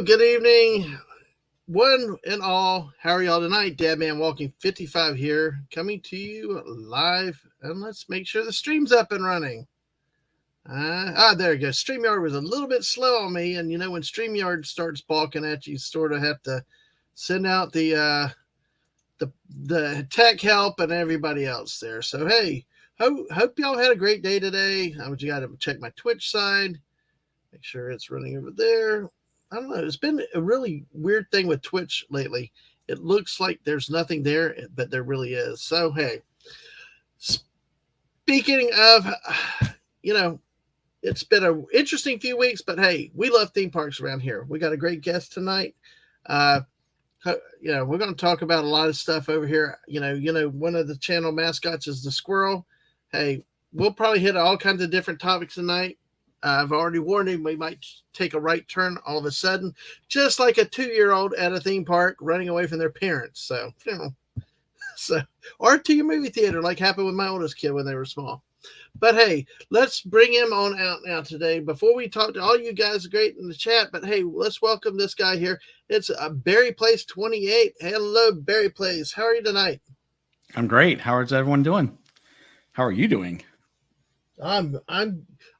good evening, one and all. How are y'all tonight? Dadman Walking 55 here, coming to you live. And let's make sure the stream's up and running. There you go. StreamYard was a little bit slow on me. And when StreamYard starts balking at you, sort of have to send out the tech help and everybody else there. So, hey, hope y'all had a great day today. I got to check my Twitch side, make sure it's running over there. I don't know. It's been a really weird thing with Twitch lately. It looks like there's nothing there, but there really is. So, hey, speaking of, it's been an interesting few weeks, but hey, we love theme parks around here. We got a great guest tonight. We're going to talk about a lot of stuff over here. One of the channel mascots is the squirrel. Hey, we'll probably hit all kinds of different topics tonight. I've already warned him we might take a right turn all of a sudden, just like a 2-year-old at a theme park running away from their parents. So, or to your movie theater, like happened with my oldest kid when they were small. But hey, let's bring him on out now today. Before we talk to all you guys, great in the chat. But hey, let's welcome this guy here. It's Barry Place 28. Hello, Barry Place. How are you tonight? I'm great. How is everyone doing? How are you doing?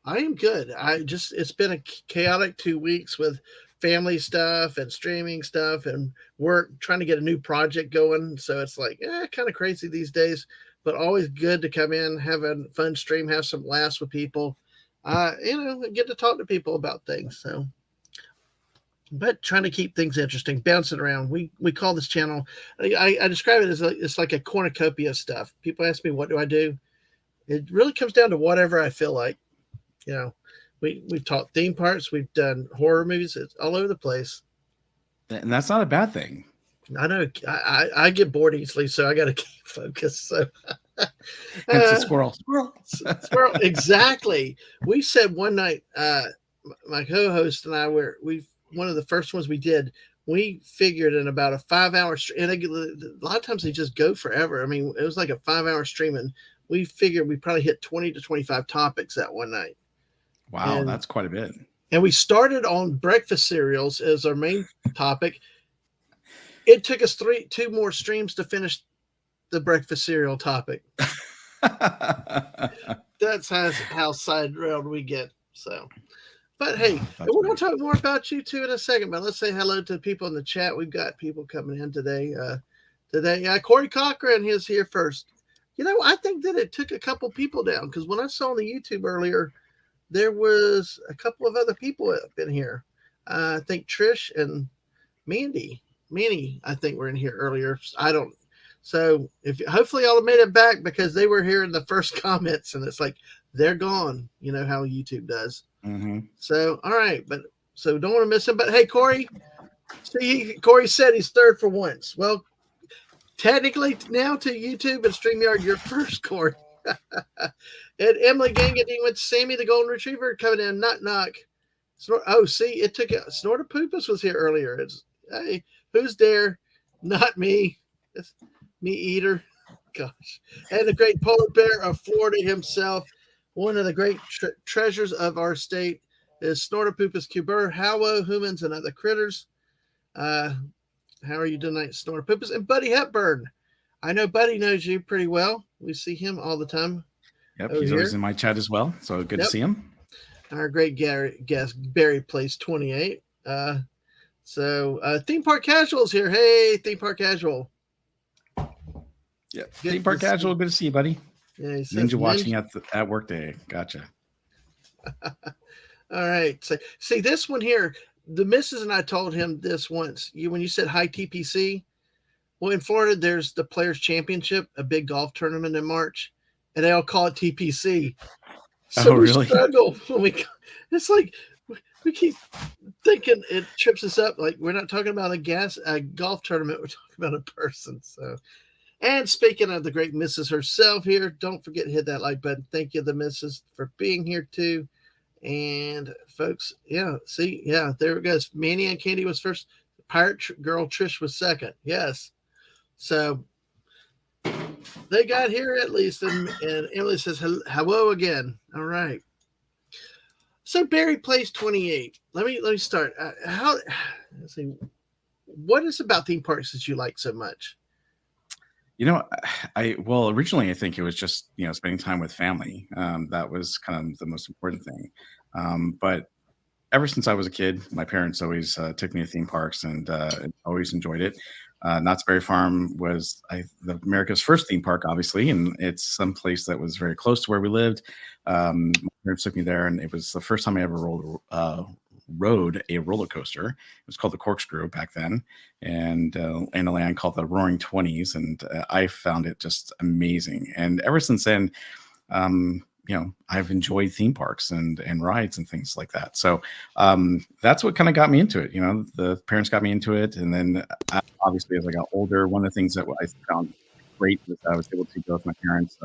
I am good. It's been a chaotic 2 weeks with family stuff and streaming stuff and work, trying to get a new project going. So it's like, kind of crazy these days, but always good to come in, have a fun stream, have some laughs with people, get to talk to people about things. So, but trying to keep things interesting, bouncing around. We call this channel, I describe it as it's like a cornucopia of stuff. People ask me, what do I do? It really comes down to whatever I feel like. We've taught theme parks, we've done horror movies. It's all over the place, and that's not a bad thing. I know. I get bored easily, so I got to keep focused. So it's a squirrel. Exactly. We said one night, my co-host and I one of the first ones we did. We figured in about a 5-hour stream, and a lot of times they just go forever. I mean, it was like a 5-hour stream, and we figured we probably hit 20 to 25 topics that one night. Wow, that's quite a bit. And we started on breakfast cereals as our main topic. It took us 2 more streams to finish the breakfast cereal topic. That's how side railed we get. So, but hey, we're going to talk more about you two in a second. But let's say hello to people in the chat. We've got people coming in today. Corey Cochran is here first. I think that it took a couple people down, because when I saw on the YouTube earlier, there was a couple of other people up in here. I think Trish and Manny, I think were in here earlier. So hopefully y'all have made it back, because they were here in the first comments, and it's like they're gone. You know how YouTube does. Mm-hmm. So all right, so don't want to miss him. But hey, Corey, Corey said he's third for once. Well, technically now to YouTube and StreamYard, you're first, Corey. And Emily Gangadine with Sammy the Golden Retriever coming in. Knock. It took Snortopoopas was here earlier. Hey, who's there? Not me. It's me eater. Gosh. And the great polar bear of Florida himself, one of the great treasures of our state, is Snortopoopas Cubur, Howo, humans, and other critters. How are you tonight, Snortopoopas? And Buddy Hepburn. I know Buddy knows you pretty well. We see him all the time. Yep, he's always in my chat as well. So good to see him. Our great guest, Barry Place 28. Theme Park Casual's here. Hey, Theme Park Casual. Yeah, Theme Park Casual. Good to see you, buddy. Yeah, Ninja watching at work day. Gotcha. All right. So, see, this one here, the missus and I told him this once. When you said hi TPC, well, in Florida, there's the Players Championship, a big golf tournament in March, and they all call it TPC. So we struggle when it's like we keep thinking it trips us up. Like, we're not talking about a golf tournament, we're talking about a person. So, and speaking of the great missus herself here, don't forget to hit that like button. Thank you, the missus, for being here too. And folks, there it goes. Manny and Candy was first. Pirate Girl Trish was second. Yes. So they got here at least, and Emily says hello again. All right. So Barry plays 28. Let me start. How let's see. What is about theme parks that you like so much? You know, well, originally I think it was just spending time with family. That was kind of the most important thing. But ever since I was a kid, my parents always took me to theme parks and always enjoyed it. Knott's Berry Farm was America's first theme park, obviously, and it's some place that was very close to where we lived. My parents took me there, and it was the first time I ever rode a roller coaster. It was called the Corkscrew back then, and in a land called the Roaring Twenties, and I found it just amazing. And ever since then, I've enjoyed theme parks and rides and things like that. So that's what kind of got me into it. The parents got me into it, and then obviously as I got older, one of the things that I found great was I was able to go with my parents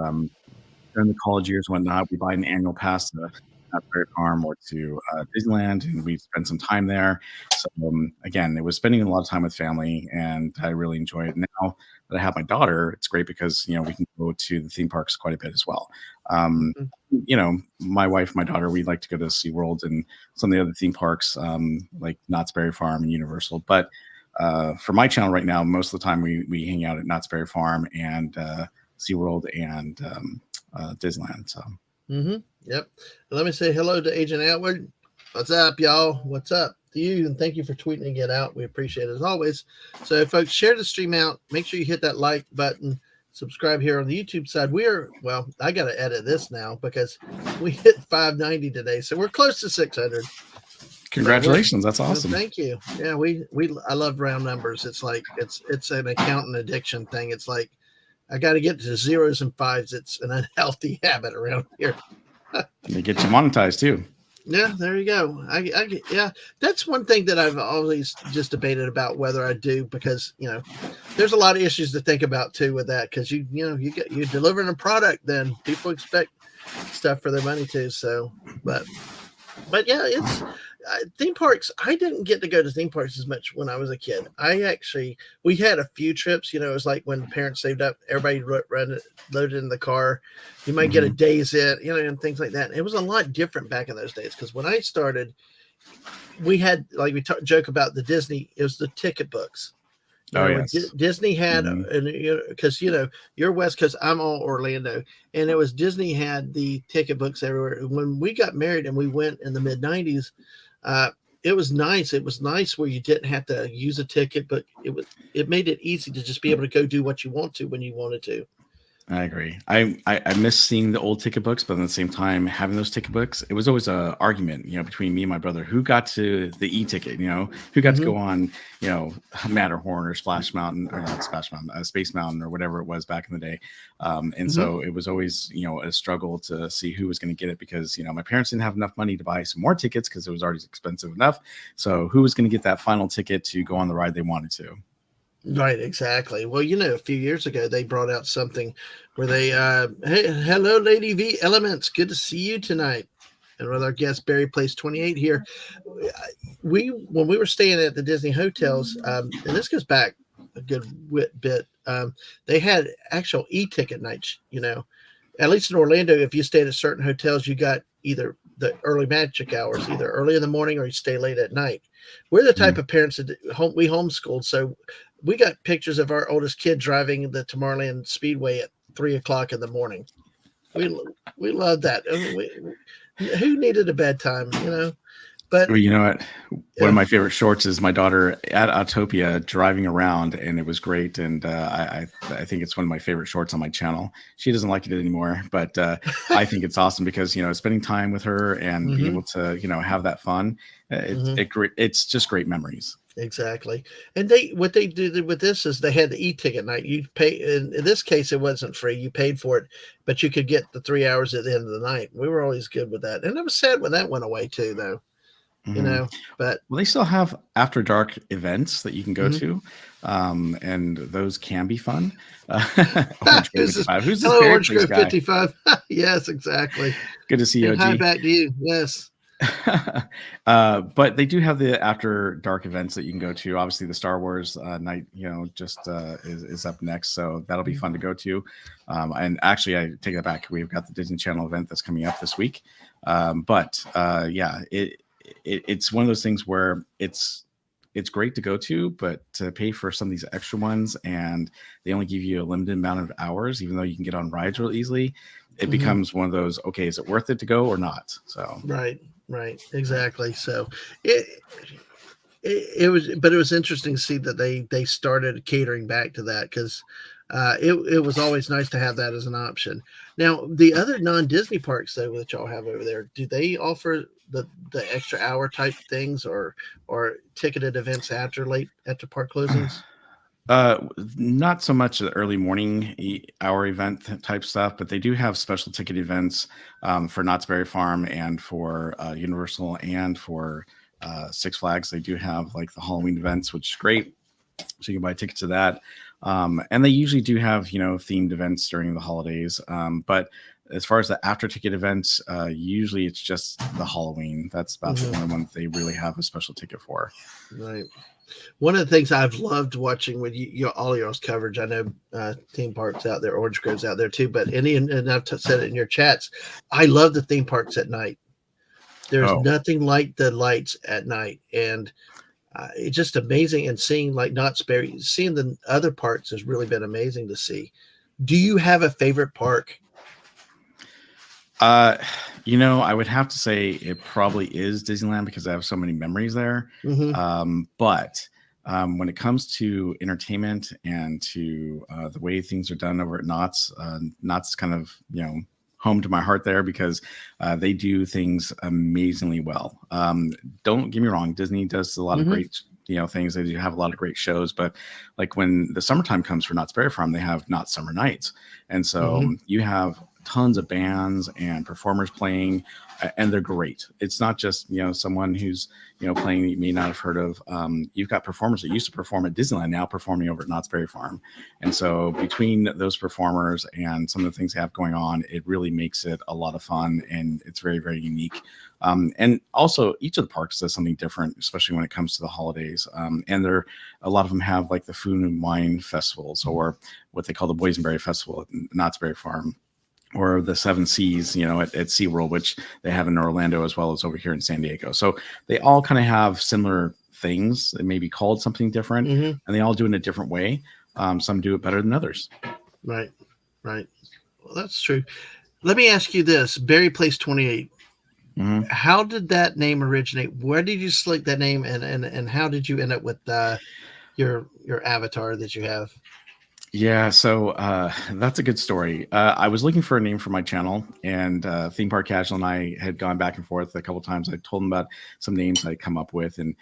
during the college years and whatnot. We buy an annual pass to Prairie Farm or to Disneyland, and we spend some time there. So again, it was spending a lot of time with family, and I really enjoy it. Now that I have my daughter, it's great because we can go to the theme parks quite a bit as well. Um, Mhm. my wife, my daughter, we like to go to SeaWorld and some of the other theme parks, like Knott's Berry Farm and Universal. But for my channel right now, most of the time we hang out at Knott's Berry Farm and SeaWorld and Disneyland. So. Yep. Let me say hello to Agent Outward. What's up, y'all? What's up to you? And thank you for tweeting it out. We appreciate it as always. So, folks, share the stream out. Make sure you hit that like button. Subscribe here on the YouTube side. I got to edit this now because we hit 590 today. So we're close to 600. Congratulations. That's awesome. Thank you. Yeah, I love round numbers. It's like, it's an accountant addiction thing. It's like, I got to get to zeros and fives. It's an unhealthy habit around here. They get you monetized too. Yeah, there you go. Yeah, that's one thing that I've always just debated about whether I do, because there's a lot of issues to think about too with that, because you're delivering a product, then people expect stuff for their money too. So, but yeah, it's theme parks. I didn't get to go to theme parks as much when I was a kid. We had a few trips. It was like when parents saved up, everybody loaded in the car. You might get a day's in, and things like that. It was a lot different back in those days, because when I started, we had, like, joke about the Disney. It was the ticket books. Yes. Disney had, because you're West Coast, I'm all Orlando, and it was Disney had the ticket books everywhere. When we got married and we went in the mid '90s, it was nice. It was nice where you didn't have to use a ticket, but it made it easy to just be able to go do what you want to when you wanted to. I agree. I miss seeing the old ticket books, but at the same time, having those ticket books, it was always an argument, between me and my brother, who got to the e-ticket, who got to go on, Matterhorn or Splash Mountain, or not Splash Mountain, Space Mountain, or whatever it was back in the day. So it was always, a struggle to see who was going to get it, because, my parents didn't have enough money to buy some more tickets because it was already expensive enough. So who was going to get that final ticket to go on the ride they wanted to? Right, exactly. Well, a few years ago they brought out something where they, hey, hello, Lady V Elements. Good to see you tonight. And with our guest Barry Place 28 here, when we were staying at the Disney hotels, and this goes back a good bit, they had actual e-ticket nights. At least in Orlando, if you stayed at certain hotels, you got either the early magic hours, either early in the morning or you stay late at night. We're the type of parents that we homeschooled, so we got pictures of our oldest kid driving the Tomorrowland Speedway at 3:00 in the morning. We love that. Who needed a bedtime, But well, you know what? One of my favorite shorts is my daughter at Autopia driving around, and it was great. And I think it's one of my favorite shorts on my channel. She doesn't like it anymore, but I think it's awesome because spending time with her and being able to have that fun. It's just great memories. Exactly. And what they do with this is they had the e-ticket night. You pay, in this case, it wasn't free. You paid for it, but you could get the 3 hours at the end of the night. We were always good with that. And it was sad when that went away too, though. But they still have after dark events that you can go to, and those can be fun. Orange Grove 55. Who's this? Hello, Orange Grove 55. Yes, exactly. Good to see you, Hi back to you. Yes. But they do have the after dark events that you can go to. Obviously, the Star Wars night, just is up next, so that'll be fun to go to. And actually, I take that back. We've got the Disney Channel event that's coming up this week. But yeah, it's one of those things where it's great to go to, but to pay for some of these extra ones, and they only give you a limited amount of hours, even though you can get on rides real easily. It becomes one of those, okay, is it worth it to go or not? So Right, exactly. So it, it was, but it was interesting to see that they started catering back to that, because it was always nice to have that as an option. Now, the other non Disney parks though that y'all have over there, do they offer the extra hour type things, or ticketed events after park closings? Uh, not so much the early morning hour event type stuff, but they do have special ticket events for Knott's Berry Farm and for Universal and for Six Flags. They do have like the Halloween events, which is great. So you can buy tickets to that. And they usually do have, themed events during the holidays. But as far as the after ticket events, usually it's just the Halloween. That's about the only one that they really have a special ticket for. Right. One of the things I've loved watching with all y'all's coverage, I know theme parks out there, Orange Grove's out there too, but and I've said it in your chats, I love the theme parks at night. There's Oh, nothing like the lights at night, and it's just amazing. And seeing like Knott's Berry, seeing the other parks has really been amazing to see. Do you have a favorite park? Uh, I would have to say it probably is Disneyland because I have so many memories there. Mm-hmm. But when it comes to entertainment and to the way things are done over at Knott's, Knott's kind of home to my heart there because they do things amazingly well. Don't get me wrong, Disney does a lot of great things. They do have a lot of great shows, but like when the summertime comes for Knott's Berry Farm, they have Knott's Summer Nights, and so you have tons of bands and performers playing, and they're great. It's not just someone who's playing that you may not have heard of. You've got performers that used to perform at Disneyland now performing over at Knott's Berry Farm, and so between those performers and some of the things they have going on, it really makes it a lot of fun, and it's very, very unique. And also, each of the parks does something different, especially when it comes to the holidays. And a lot of them have like the food and wine festivals, or what they call the Boysenberry Festival at Knott's Berry Farm, or the Seven Seas, at SeaWorld, which they have in Orlando as well as over here in San Diego. So they all kind of have similar things. It may be called something different, and they all do it in a different way. Some do it better than others. Right. Well, that's true. Let me ask you this: Berry Place 28. How did that name originate? Where did you select that name, and how did you end up with your avatar that you have? Yeah, so that's a good story. I was looking for a name for my channel, and Theme Park Casual and I had gone back and forth a couple times. I told him about some names I'd come up with, and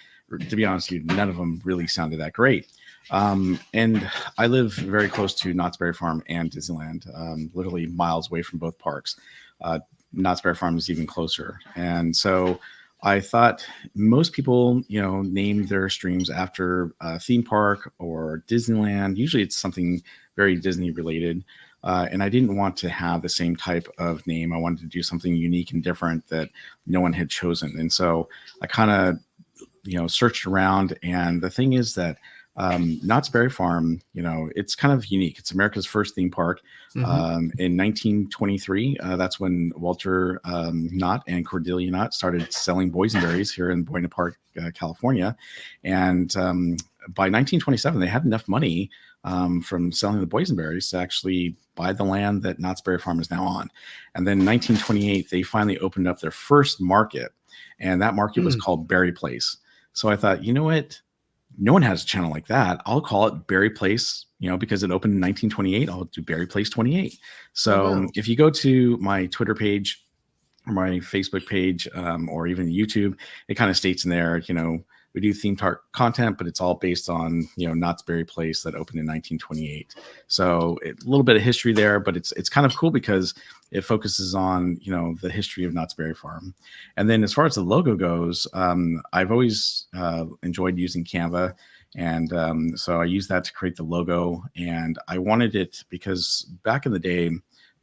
to be honest with you, none of them really sounded that great. And I live very close to Knott's Berry Farm and Disneyland, literally miles away from both parks. Knott's Berry Farm is even closer, and so I thought most people, name their streams after a theme park or Disneyland. Usually it's something very Disney related. And I didn't want to have the same type of name. I wanted to do something unique and different that no one had chosen. And so I kind of, searched around. And the thing is that Knott's Berry Farm, it's kind of unique. It's America's first theme park. In 1923, that's when Walter Knott and Cordelia Knott started selling boysenberries here in Buena Park, California. And by 1927, they had enough money from selling the boysenberries to actually buy the land that Knott's Berry Farm is now on. And then in 1928, they finally opened up their first market, and that market was called Berry Place. So I thought, you know what? No one has a channel like that. I'll call it Berry Place, because it opened in 1928. I'll do Berry Place 28. So if you go to my Twitter page or my Facebook page, or even YouTube, it kind of states in there, we do theme park content, but it's all based on, Knott's Berry Place that opened in 1928. So a little bit of history there, but it's kind of cool because it focuses on, the history of Knott's Berry Farm. And then as far as the logo goes, I've always enjoyed using Canva. And so I used that to create the logo. And I wanted it because back in the day,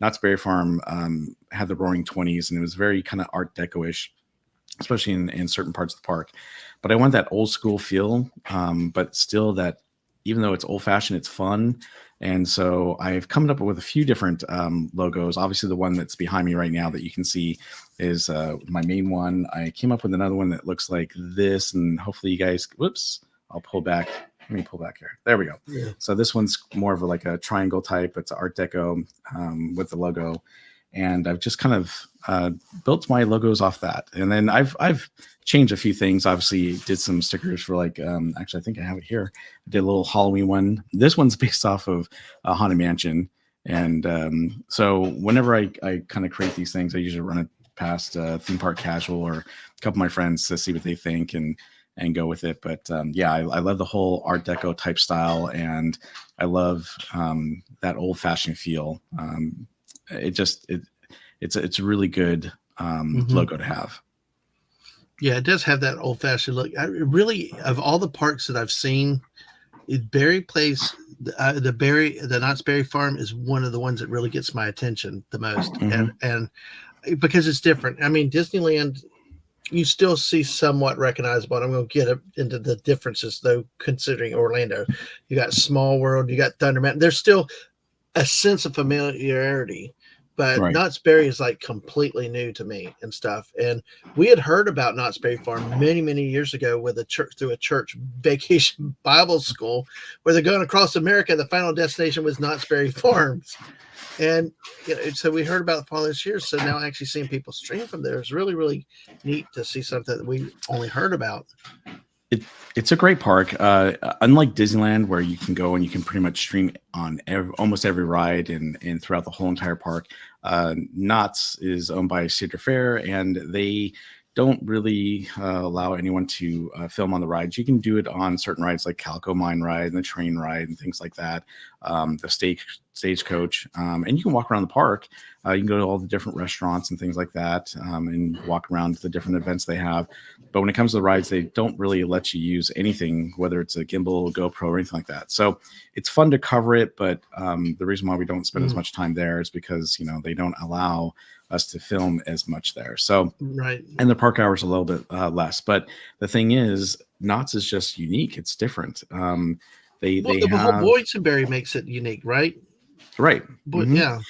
Knott's Berry Farm had the Roaring 20s, and it was very kind of Art Deco-ish. especially in certain parts of the park. But I want that old school feel, but still that even though it's old fashioned, it's fun. And so I've come up with a few different logos. Obviously, the one that's behind me right now that you can see is my main one. I came up with another one that looks like this, and hopefully you guys, whoops, I'll pull back. Let me pull back here. There we go. Yeah. So this one's more of like a triangle type. It's Art Deco with the logo, and I've just kind of built my logos off that. And then I've changed a few things. Obviously, did some stickers for like actually I think I have it here. I did a little Halloween one. This one's based off of Haunted Mansion, and so whenever I kind of create these things, I usually run it past Theme Park Casual or a couple of my friends to see what they think and go with it. But yeah, I love the whole Art Deco type style, and I love that old fashioned feel. It's a really good logo to have. Yeah, it does have that old fashioned look. I really, of all the parks that I've seen, Berry Place, the Knott's Berry Farm is one of the ones that really gets my attention the most, and because it's different. I mean, Disneyland, you still see somewhat recognizable. And I'm going to get into the differences though, considering Orlando. You got Small World, you got Thunder Mountain. There's still a sense of familiarity, but Right. Knott's Berry is like completely new to me and stuff. And we had heard about Knott's Berry Farm many years ago with a church through a church vacation Bible school where they're going across America. The final destination was Knott's Berry Farms. And so we heard about it for all those years. So now actually seeing people stream from there is really neat to see something that we only heard about. It's a great park. Unlike Disneyland, where you can go and you can pretty much stream on almost every ride and throughout the whole entire park, Knott's is owned by Cedar Fair, and they don't really allow anyone to film on the rides. You can do it on certain rides like Calico Mine Ride and the train ride and things like that, the stagecoach, and you can walk around the park. You can go to all the different restaurants and things like that, and walk around to the different events they have. But when it comes to the rides, they don't really let you use anything, whether it's a gimbal, GoPro, or anything like that. So it's fun to cover it, but the reason why we don't spend as much time there is because they don't allow us to film as much there. So right, and the park hours a little bit less. But the thing is, Knott's is just unique. It's different. The whole boysenberry makes it unique, right? Right. But yeah.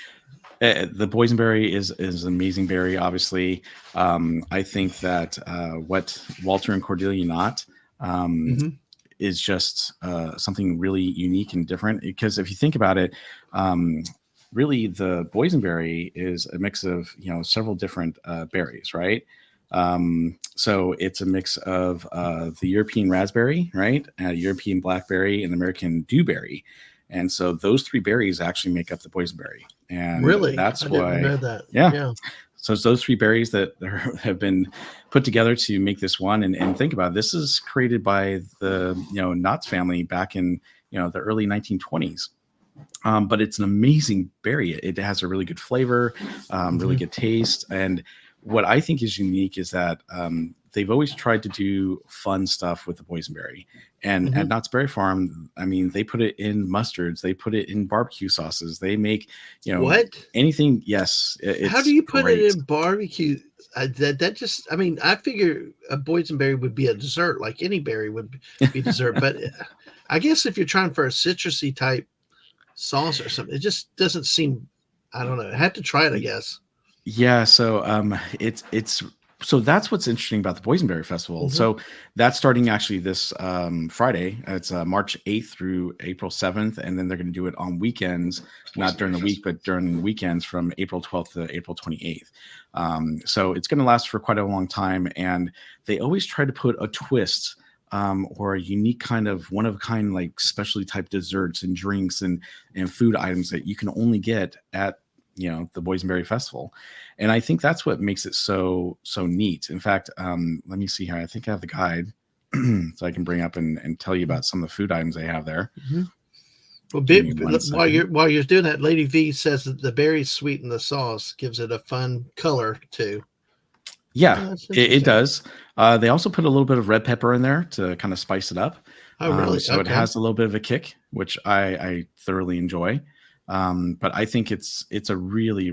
The boysenberry is an amazing berry. Obviously, I think that what Walter and Cordelia Knott is just something really unique and different. Because if you think about it, really the boysenberry is a mix of several different berries, right? So it's a mix of the European raspberry, right, European blackberry, and American dewberry. And so those three berries actually make up the boysenberry. And really, that's I why, didn't know that. Yeah. So it's those three berries that have been put together to make this one. And think about it, this is created by the Knott's family back in the early 1920s. But it's an amazing berry. It has a really good flavor, really good taste. And what I think is unique is that they've always tried to do fun stuff with the boysenberry. And at Knott's Berry Farm, I mean, they put it in mustards, they put it in barbecue sauces, they make what anything. Yes. How do you put it in barbecue? That just, I mean, I figure a boysenberry would be a dessert, like any berry would be dessert. But I guess if you're trying for a citrusy type sauce or something, it just doesn't seem, I don't know. I have to try it, I guess. Yeah, so it's so that's what's interesting about the Boysenberry Festival. So that's starting actually this Friday. It's March 8th through April 7th, and then they're going to do it on weekends, not during the week, but during the weekends from April 12th to April 28th. So it's going to last for quite a long time, and they always try to put a twist or a unique kind of one of a kind, like specialty type desserts and drinks and food items that you can only get at the Boysenberry Festival. And I think that's what makes it so neat. In fact, let me see here. I think I have the guide so I can bring up and tell you about some of the food items they have there. Well, while you're doing that, Lady V says that the berries sweeten the sauce, gives it a fun color too. Yeah, it does. They also put a little bit of red pepper in there to kind of spice it up. Oh, really? So it has a little bit of a kick, which I thoroughly enjoy. But I think it's a really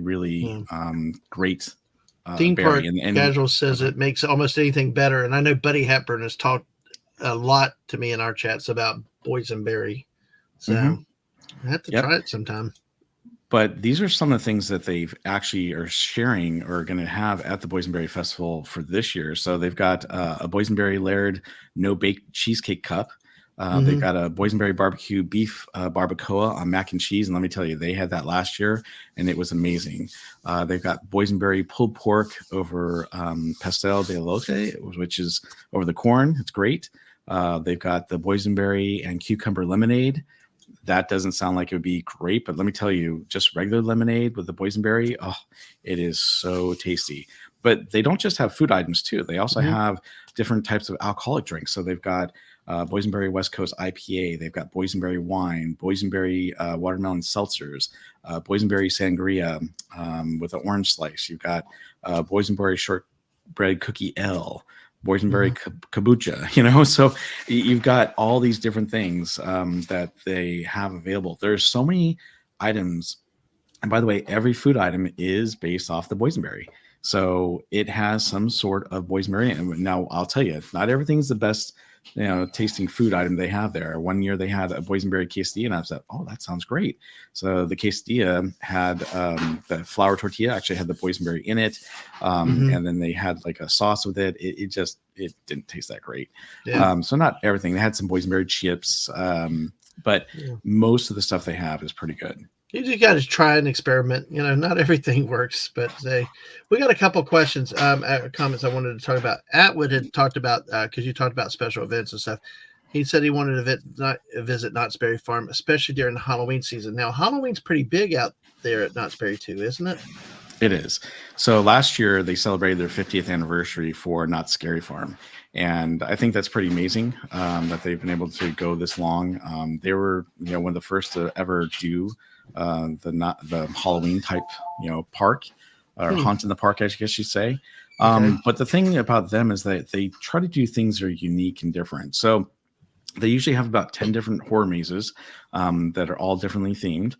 great Theme berry, Park and Casual says it makes almost anything better. And I know Buddy Hepburn has talked a lot to me in our chats about boysenberry. So mhm, I have to yep. try it sometime. But these are some of the things that they've actually are sharing or going to have at the Boysenberry Festival for this year. So they've got a Boysenberry Laird no bake cheesecake cup. They've Mm-hmm. got a Boysenberry barbecue beef barbacoa on mac and cheese, and let me tell you, they had that last year, and it was amazing. They've got Boysenberry pulled pork over pastel de lote, which is over the corn. It's great. They've got the boysenberry and cucumber lemonade. That doesn't sound like it would be great, but let me tell you, just regular lemonade with the boysenberry, oh, it is so tasty. But they don't just have food items too. They also Mm-hmm. have different types of alcoholic drinks. So they've got boysenberry West Coast IPA. They've got boysenberry wine, boysenberry watermelon seltzers, boysenberry sangria with an orange slice. You've got boysenberry shortbread cookie L, boysenberry Mm-hmm. kombucha, so you've got all these different things that they have available. There's so many items, and by the way, every food item is based off the boysenberry, so it has some sort of boysenberry. And now I'll tell you, not everything's the best tasting food item they have there. One year they had a boysenberry quesadilla, and I said, oh, that sounds great. So the quesadilla had the flour tortilla actually had the boysenberry in it, Mm-hmm. and then they had like a sauce with it. It didn't taste that great. Yeah. So not everything. They had some boysenberry chips, but Yeah. most of the stuff they have is pretty good. You just got to try and experiment. Not everything works, but we got a couple questions, comments I wanted to talk about. Atwood had talked about because you talked about special events and stuff. He said he wanted to visit Knott's Berry Farm, especially during the Halloween season. Now Halloween's pretty big out there at Knott's Berry too, isn't it? It is. So last year they celebrated their 50th anniversary for Not Scary Farm, and I think that's pretty amazing that they've been able to go this long. They were, one of the first to ever do the Halloween type, park or Hmm. haunt in the park, I guess you say. Okay. But the thing about them is that they try to do things that are unique and different. So they usually have about 10 different horror mazes that are all differently themed.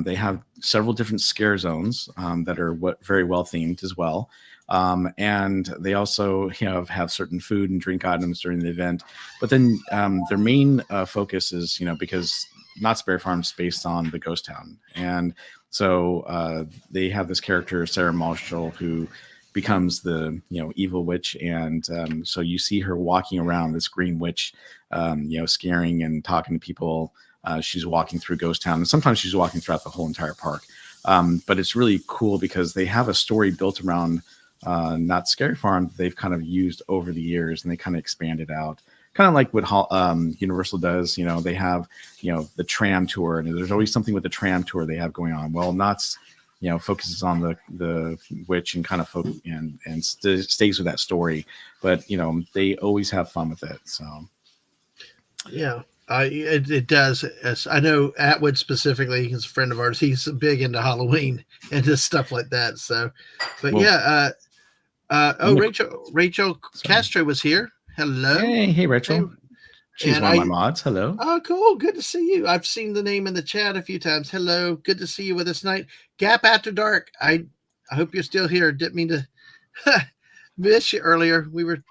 They have several different scare zones that are very well themed as well. And they also have certain food and drink items during the event. But then their main focus is, because Knott's Berry Farm is based on the ghost town. And so they have this character, Sarah Marshall, who becomes the evil witch, and so you see her walking around, this green witch, scaring and talking to people. She's walking through ghost town, and sometimes she's walking throughout the whole entire park. But it's really cool because they have a story built around Not Scary Farm that they've kind of used over the years, and they kind of expand it out, kind of like what Universal does. They have the tram tour, and there's always something with the tram tour they have going on. Well, Knott's focuses on the witch and kind of stays with that story, but they always have fun with it. So Yeah. It does. As I know Atwood specifically, he's a friend of ours. He's big into Halloween and just stuff like that. So, but well, yeah. one of the, Rachel sorry. Castro was here. Hello. Hey, Hey, Rachel. She's and one of my mods. Hello. oh, cool. Good to see you. I've seen the name in the chat a few times. Hello. Good to see you with us tonight. Gap After Dark. I hope you're still here. Didn't mean to miss you earlier. We were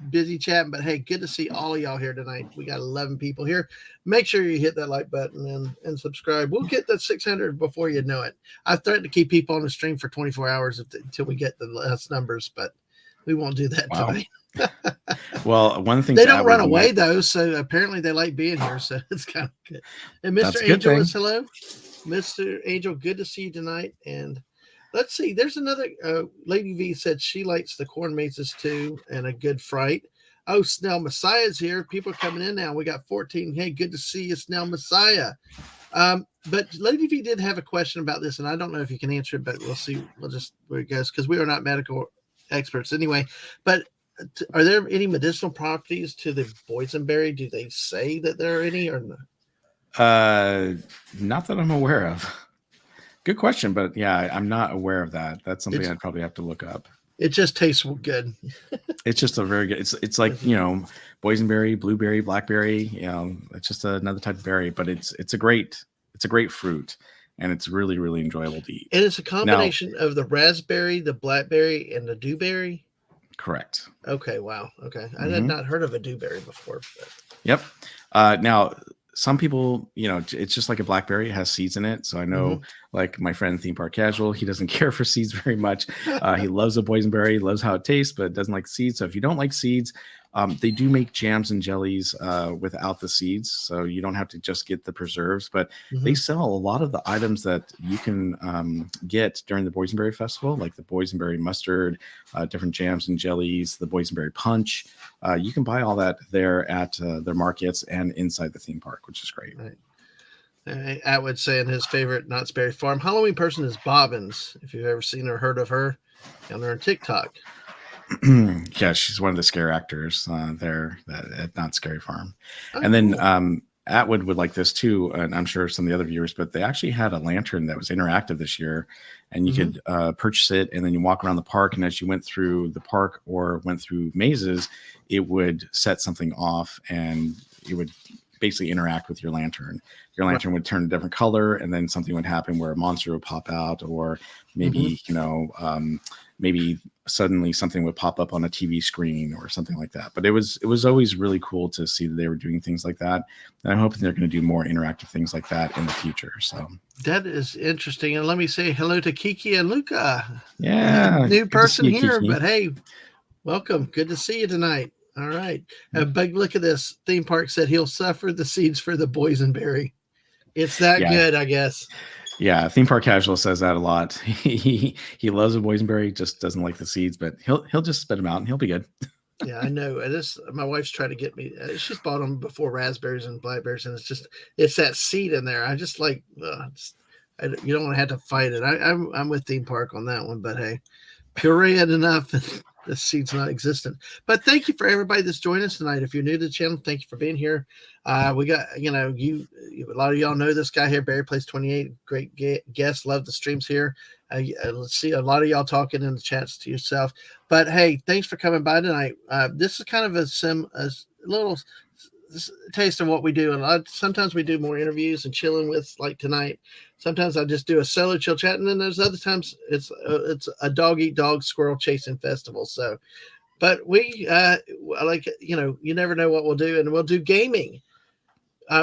busy chatting, but hey, good to see all of y'all here tonight. We got 11 people here. Make sure you hit that like button and subscribe. We'll get that 600 before you know it. I've threatened to keep people on the stream for 24 hours until we get the last numbers, but we won't do that Wow. tonight. Well, one of the things they don't run away though, so apparently they like being here. So it's kind of good. And Mr. Angel is hello, Mr. Angel. Good to see you tonight. And let's see. There's another Lady V said she likes the corn mazes too, and a good fright. Oh, Snell Messiah's here. People are coming in now. We got 14. Hey, good to see you, Snell Messiah. But Lady V did have a question about this, and I don't know if you can answer it, but we'll see. We'll just where it goes because we are not medical experts anyway. But are there any medicinal properties to the boysenberry? Do they say that there are any or not? Not that I'm aware of. Good question, but yeah, I'm not aware of that. That's something I'd probably have to look up. It just tastes good. It's just a very good. It's like boysenberry, blueberry, blackberry. It's just another type of berry, but it's a great fruit, and it's really, really enjoyable to eat. And it's a Now, combination of the raspberry, the blackberry, and the dewberry. correct. Okay, wow. Okay, I had Hmm. not heard of a dewberry before. But... Yep. Now, some people, it's just like a blackberry. It has seeds in it. So I know, Mm-hmm. like my friend Theme Park Casual, he doesn't care for seeds very much. He loves a boysenberry, loves how it tastes, but doesn't like seeds. So if you don't like seeds, they do make jams and jellies without the seeds. So you don't have to just get the preserves, but they Mm-hmm. sell a lot of the items that you can get during the Boysenberry Festival, like the boysenberry mustard, different jams and jellies, the boysenberry punch. You can buy all that there at their markets and inside the theme park, which is great. Right. Atwood saying his favorite Knott's Berry Farm Halloween person is Bobbins. If you've ever seen or heard of her, down there on TikTok. Yeah, she's one of the scare actors there at Not Scary Farm. Oh, And then cool. Atwood would like this too, and I'm sure some of the other viewers, but they actually had a lantern that was interactive this year, and you Mm-hmm. could purchase it, and then you walk around the park, and as you went through the park or went through mazes, it would set something off, and it would basically interact with your lantern. Your Right. lantern would turn a different color, and then something would happen where a monster would pop out, or Mm-hmm. maybe maybe suddenly something would pop up on a TV screen or something like that. But it was always really cool to see that they were doing things like that. And I'm hoping they're going to do more interactive things like that in the future. So That is interesting. And let me say hello to Kiki and Luca. yeah, New good to see person you, here, Kiki. but hey, welcome. Good to see you tonight. All right. A big look at this. Theme park said he'll suffer the seeds for the boysenberry. It's that Yeah, good, I guess. yeah. Theme Park Casual says that a lot. He loves a boysenberry, just doesn't like the seeds, but he'll just spit them out and he'll be good. Yeah, I know. And this, my wife's tried to get me. She's bought them before raspberries and blackberries, and it's that seed in there. I just like, you don't want to have to fight it. I'm with Theme Park on that one, but hey, puree it enough. The seed's not existent. But thank you for everybody that's joined us tonight. If you're new to the channel, thank you for being here. We got, a lot of y'all know this guy here, Barry Plays 28. Great guest. Love the streams here. Let's see a lot of y'all talking in the chats to yourself. But hey, thanks for coming by tonight. This is kind of a little taste of what we do. And sometimes we do more interviews and chilling with, like tonight. Sometimes I just do a solo chill chat, and then there's other times it's a dog eat dog squirrel chasing festival. So, but we you never know what we'll do, and we'll do gaming.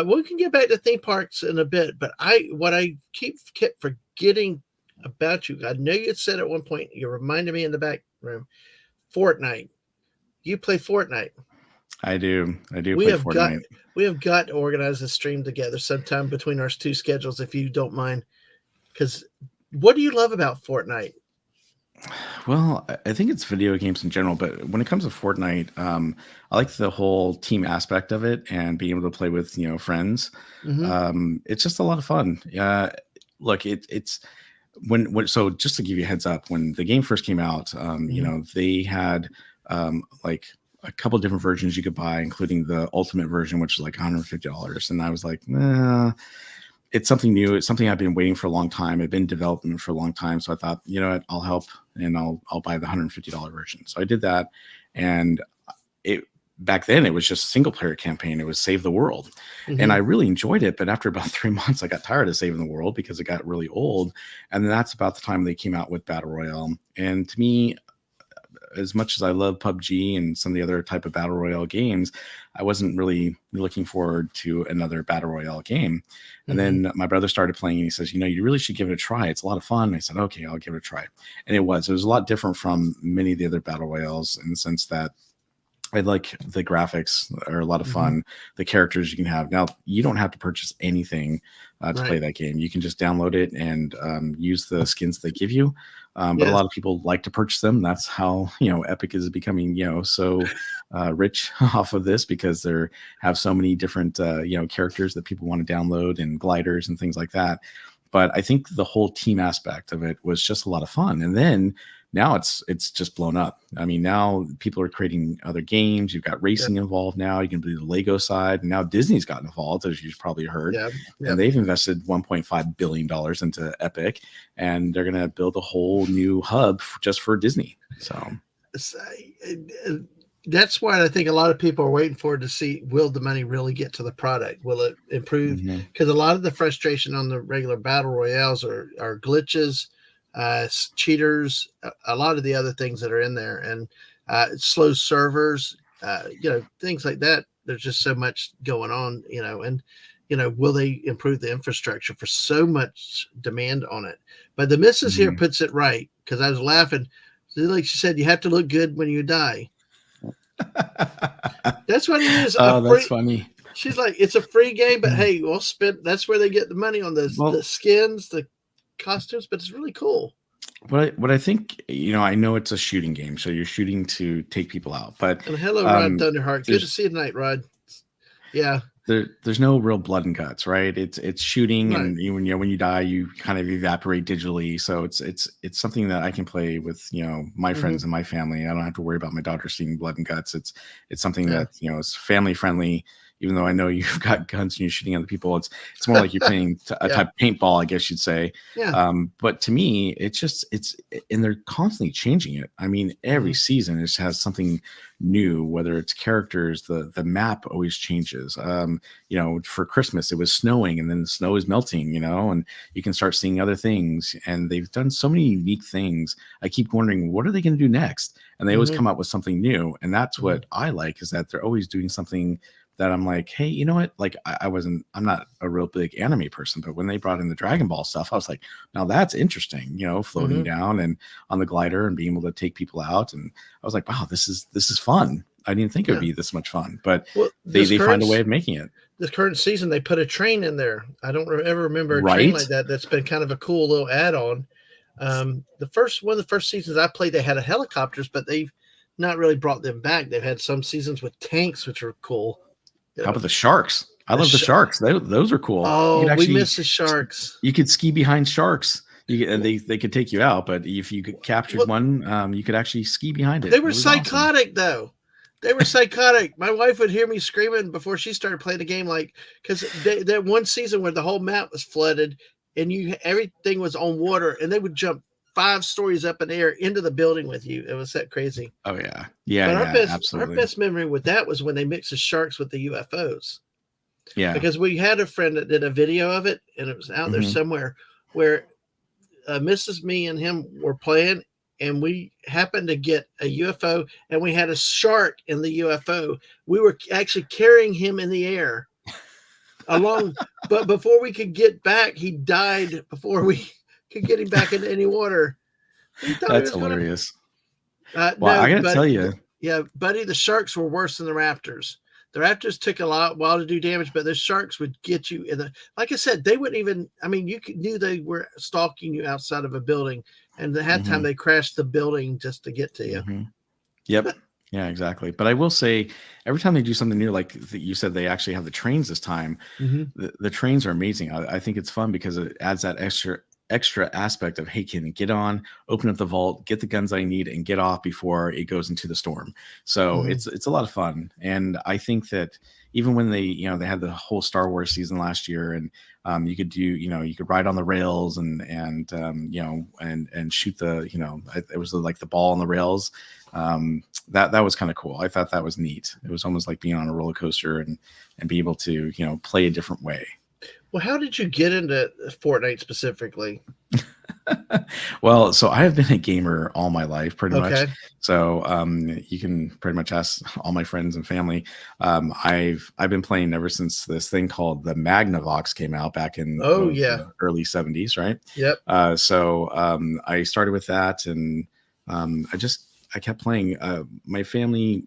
We can get back to theme parks in a bit, but what I kept forgetting about you. I know you had said at one point. You reminded me in the back room. Fortnite. You play Fortnite. I do We play have got Fortnite. we have got to organize a stream together sometime between our two schedules, if you don't mind. Because what do you love about Fortnite? Well, I think it's video games in general, but when it comes to Fortnite, I like the whole team aspect of it and being able to play with friends. Mm-hmm. It's just a lot of fun. Look, it's so just to give you a heads up, when the game first came out, they had like a couple different versions you could buy, including the ultimate version, which is like $150. And I was like, it's something new. It's something I've been waiting for a long time. I've been in development for a long time. So I thought, you know what, I'll help and I'll buy the $150 version. So I did that. And it back then it was just a single player campaign. It was Save the World. Mm-hmm. And I really enjoyed it. But after about 3 months, I got tired of saving the world because it got really old. And then that's about the time they came out with Battle Royale. And to me, as much as I love PUBG and some of the other type of battle royale games, I wasn't really looking forward to another battle royale game. And then my brother started playing and he says, you really should give it a try. It's a lot of fun. And I said, okay, I'll give it a try. And it was a lot different from many of the other battle royales in the sense that I like the graphics are a lot of fun. The characters you can have. Now, you don't have to purchase anything to play that game. You can just download it and use the skins they give you. But a lot of people like to purchase them. That's how, Epic is becoming, so rich off of this because they have so many different, characters that people want to download and gliders and things like that. But I think the whole team aspect of it was just a lot of fun. And then now it's just blown up. I mean, now people are creating other games. You've got racing involved now. You can do the Lego side. And now Disney's gotten involved, as you've probably heard. And they've invested $1.5 billion into Epic. And they're going to build a whole new hub just for Disney. So that's why I think a lot of people are waiting for to see, will the money really get to the product? Will it improve? Hmm. Because a lot of the frustration on the regular battle royales are glitches, cheaters, a lot of the other things that are in there, and slow servers, things like that. There's just so much going on, and will they improve the infrastructure for so much demand on it? But the missus here Hmm. puts it right, because I was laughing. Like she said, you have to look good when you die. That's what it is. A Oh, that's free. funny. She's like, it's a free game, but hey, we'll spend. That's where they get the money on the Well, skins, the costumes. But it's really cool. what I think, I know it's a shooting game, so you're shooting to take people out, but And hello, Rod um, Thunderheart. Good to there's see you tonight, Rod. Yeah, there's no real blood and guts, right? It's shooting, right. and when you die, you kind of evaporate digitally. So it's something that I can play with my Mm-hmm. friends and my family. I don't have to worry about my daughter seeing blood and guts. It's something Yeah. that is family friendly. Even though I know you've got guns and you're shooting other people, it's more like you're playing a Yeah. type of paintball, I guess you'd say. Yeah. But to me, it's and they're constantly changing it. I mean, every Mm-hmm. season it just has something new, whether it's characters, the map always changes. For Christmas it was snowing, and then the snow is melting, and you can start seeing other things, and they've done so many unique things. I keep wondering, what are they going to do next? And they always Mm-hmm. come up with something new, and that's Mm-hmm. what I like, is that they're always doing something that I'm like, hey, you know what? Like, I'm not a real big anime person, but when they brought in the Dragon Ball stuff, I was like, now that's interesting, floating Mm-hmm. down and on the glider and being able to take people out. And I was like, wow, this is fun. I didn't think it would Yeah. be this much fun, but Well, they find a way of making it. this current season, they put a train in there. I don't ever remember a train Right? like that. That's been kind of a cool little add-on. The first one of the first seasons I played, they had a helicopters, but they've not really brought them back. They've had some seasons with tanks, which are cool. You How know, about the sharks? I the love the sh- sharks. Those are cool. You oh, could we actually miss the sharks. you could ski behind sharks. They could take you out, but if you captured Well, one, you could actually ski behind it. they It were was awesome. psychotic though. They were psychotic. My wife would hear me screaming before she started playing the game, like, because that one season where the whole map was flooded and everything was on water, and they would jump 5 stories up in the air into the building with you. It was that crazy. Oh yeah, yeah, But yeah, our absolutely. best memory with that was when they mixed the sharks with the UFOs, Yeah. because we had a friend that did a video of it, and it was out there Hmm. somewhere where Mrs. Me and him were playing, and we happened to get a UFO, and we had a shark in the UFO. We were actually carrying him in the air along, but before we could get back, he died before we could get him back into any water. We thought he That's was going to. hilarious. Well, I No, gotta but tell you, yeah, buddy, the sharks were worse than the raptors. The raptors took a lot while to do damage, but the sharks would get you in the. Like I said, they wouldn't even. I mean, knew they were stalking you outside of a building, and the half time hmm they crashed the building just to get to you. hmm yep, yeah, exactly. But I will say, every time they do something new, like you said, they actually have the trains this time. Mm-hmm. The trains are amazing. I think it's fun because it adds that extra aspect of, hey, can get on, open up the vault, get the guns I need, and get off before it goes into the storm. So Mm-hmm. it's a lot of fun. And I think that even when they had the whole Star Wars season last year, and you could you could ride on the rails and shoot it was like the ball on the rails. That was kind of cool. I thought that was neat. It was almost like being on a roller coaster and be able to play a different way. Well, how did you get into Fortnite specifically? Well, so I have been a gamer all my life, pretty much. Okay. So you can pretty much ask all my friends and family. I've been playing ever since this thing called the Magnavox came out back in Oh yeah. the early '70s, right? Yep. So I started with that, and I kept playing. My family,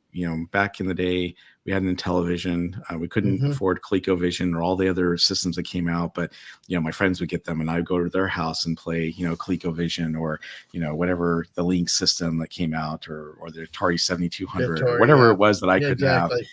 back in the day, we had an Intellivision. We couldn't Mm-hmm. afford ColecoVision or all the other systems that came out, but my friends would get them, and I would go to their house and play, ColecoVision or whatever the Link system that came out, or the Atari 7200 or Atari. whatever Yeah. it was that I Yeah. couldn't have. Exactly.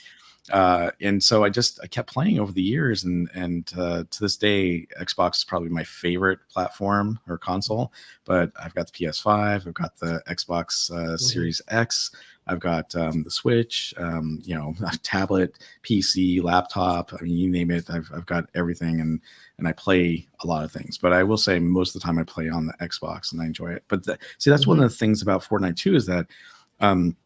And so I kept playing over the years, and to this day, Xbox is probably my favorite platform or console. But I've got the PS5, I've got the Xbox Mm-hmm. Series X, I've got the Switch, a tablet, PC, laptop. I mean, you name it, I've got everything, and I play a lot of things. But I will say most of the time I play on the Xbox, and I enjoy it. But see, that's one Mm-hmm. of the things about Fortnite too, is that um,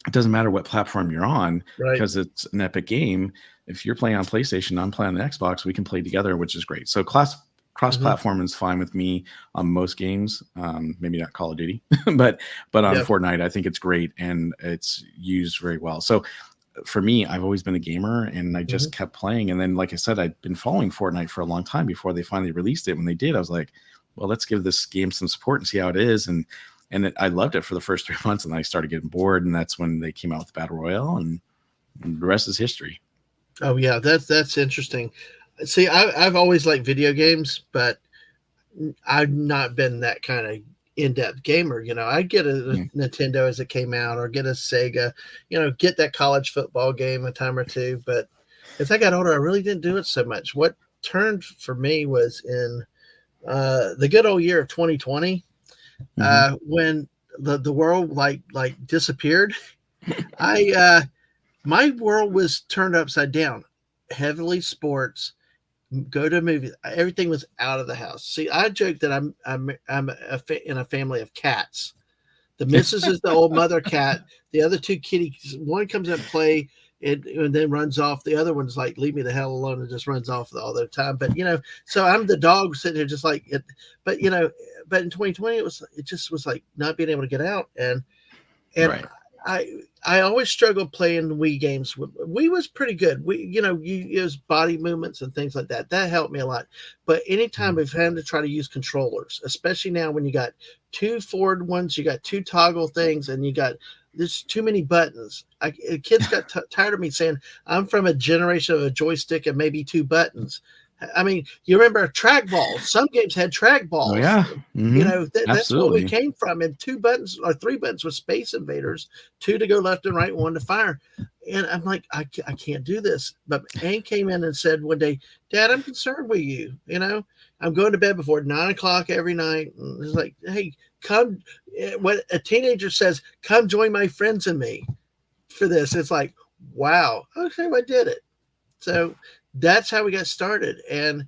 it doesn't matter what platform you're on Right. because it's an epic game. If you're playing on PlayStation, I'm playing on the Xbox, we can play together, which is great. So cross Hmm. platform is fine with me on most games. Maybe not Call of Duty, but on Yeah. Fortnite, I think it's great and it's used very well. So for me, I've always been a gamer and I Hmm. just kept playing. And then, like I said, I'd been following Fortnite for a long time before they finally released it. When they did, I was like, well, let's give this game some support and see how it is. I loved it for the first 3 months, and then I started getting bored, and that's when they came out with Battle Royale, and the rest is history. Oh yeah, that's interesting. See, I've always liked video games, but I've not been that kind of in-depth gamer. I'd get a Mm. Nintendo as it came out, or get a Sega. Get that college football game a time or two. But as I got older, I really didn't do it so much. What turned for me was in the good old year of 2020, Hmm. when the world like disappeared. I My world was turned upside down. Heavily sports, go to movies. Everything was out of the house. See, I joke that in a family of cats. The missus is the old mother cat. The other two kitties, one comes up and play and then runs off. The other one's like, leave me the hell alone, and just runs off all the time. But so I'm the dog sitting here just like it. But but in 2020, it just was like not being able to get out, and Right. I I always struggled playing Wii games. Wii was pretty good. You use body movements and things like that. That helped me a lot. But anytime Mm. we've had to try to use controllers, especially now when you got two forward ones, you got two toggle things, and there's too many buttons. Kids got tired of me saying I'm from a generation of a joystick and maybe two buttons. I mean, you remember trackball? Some games had Oh trackballs. yeah. That's what we Absolutely. came from. And two buttons or three buttons with Space Invaders, two to go left and right, one to fire. And I'm like, I can't do this. But Ann came in and said one day, Dad, I'm concerned with you. I'm going to bed before 9 o'clock every night. And it's like, hey, come. When a teenager says, come join my friends and me for this, it's like, wow, okay, I did it. So that's how we got started. And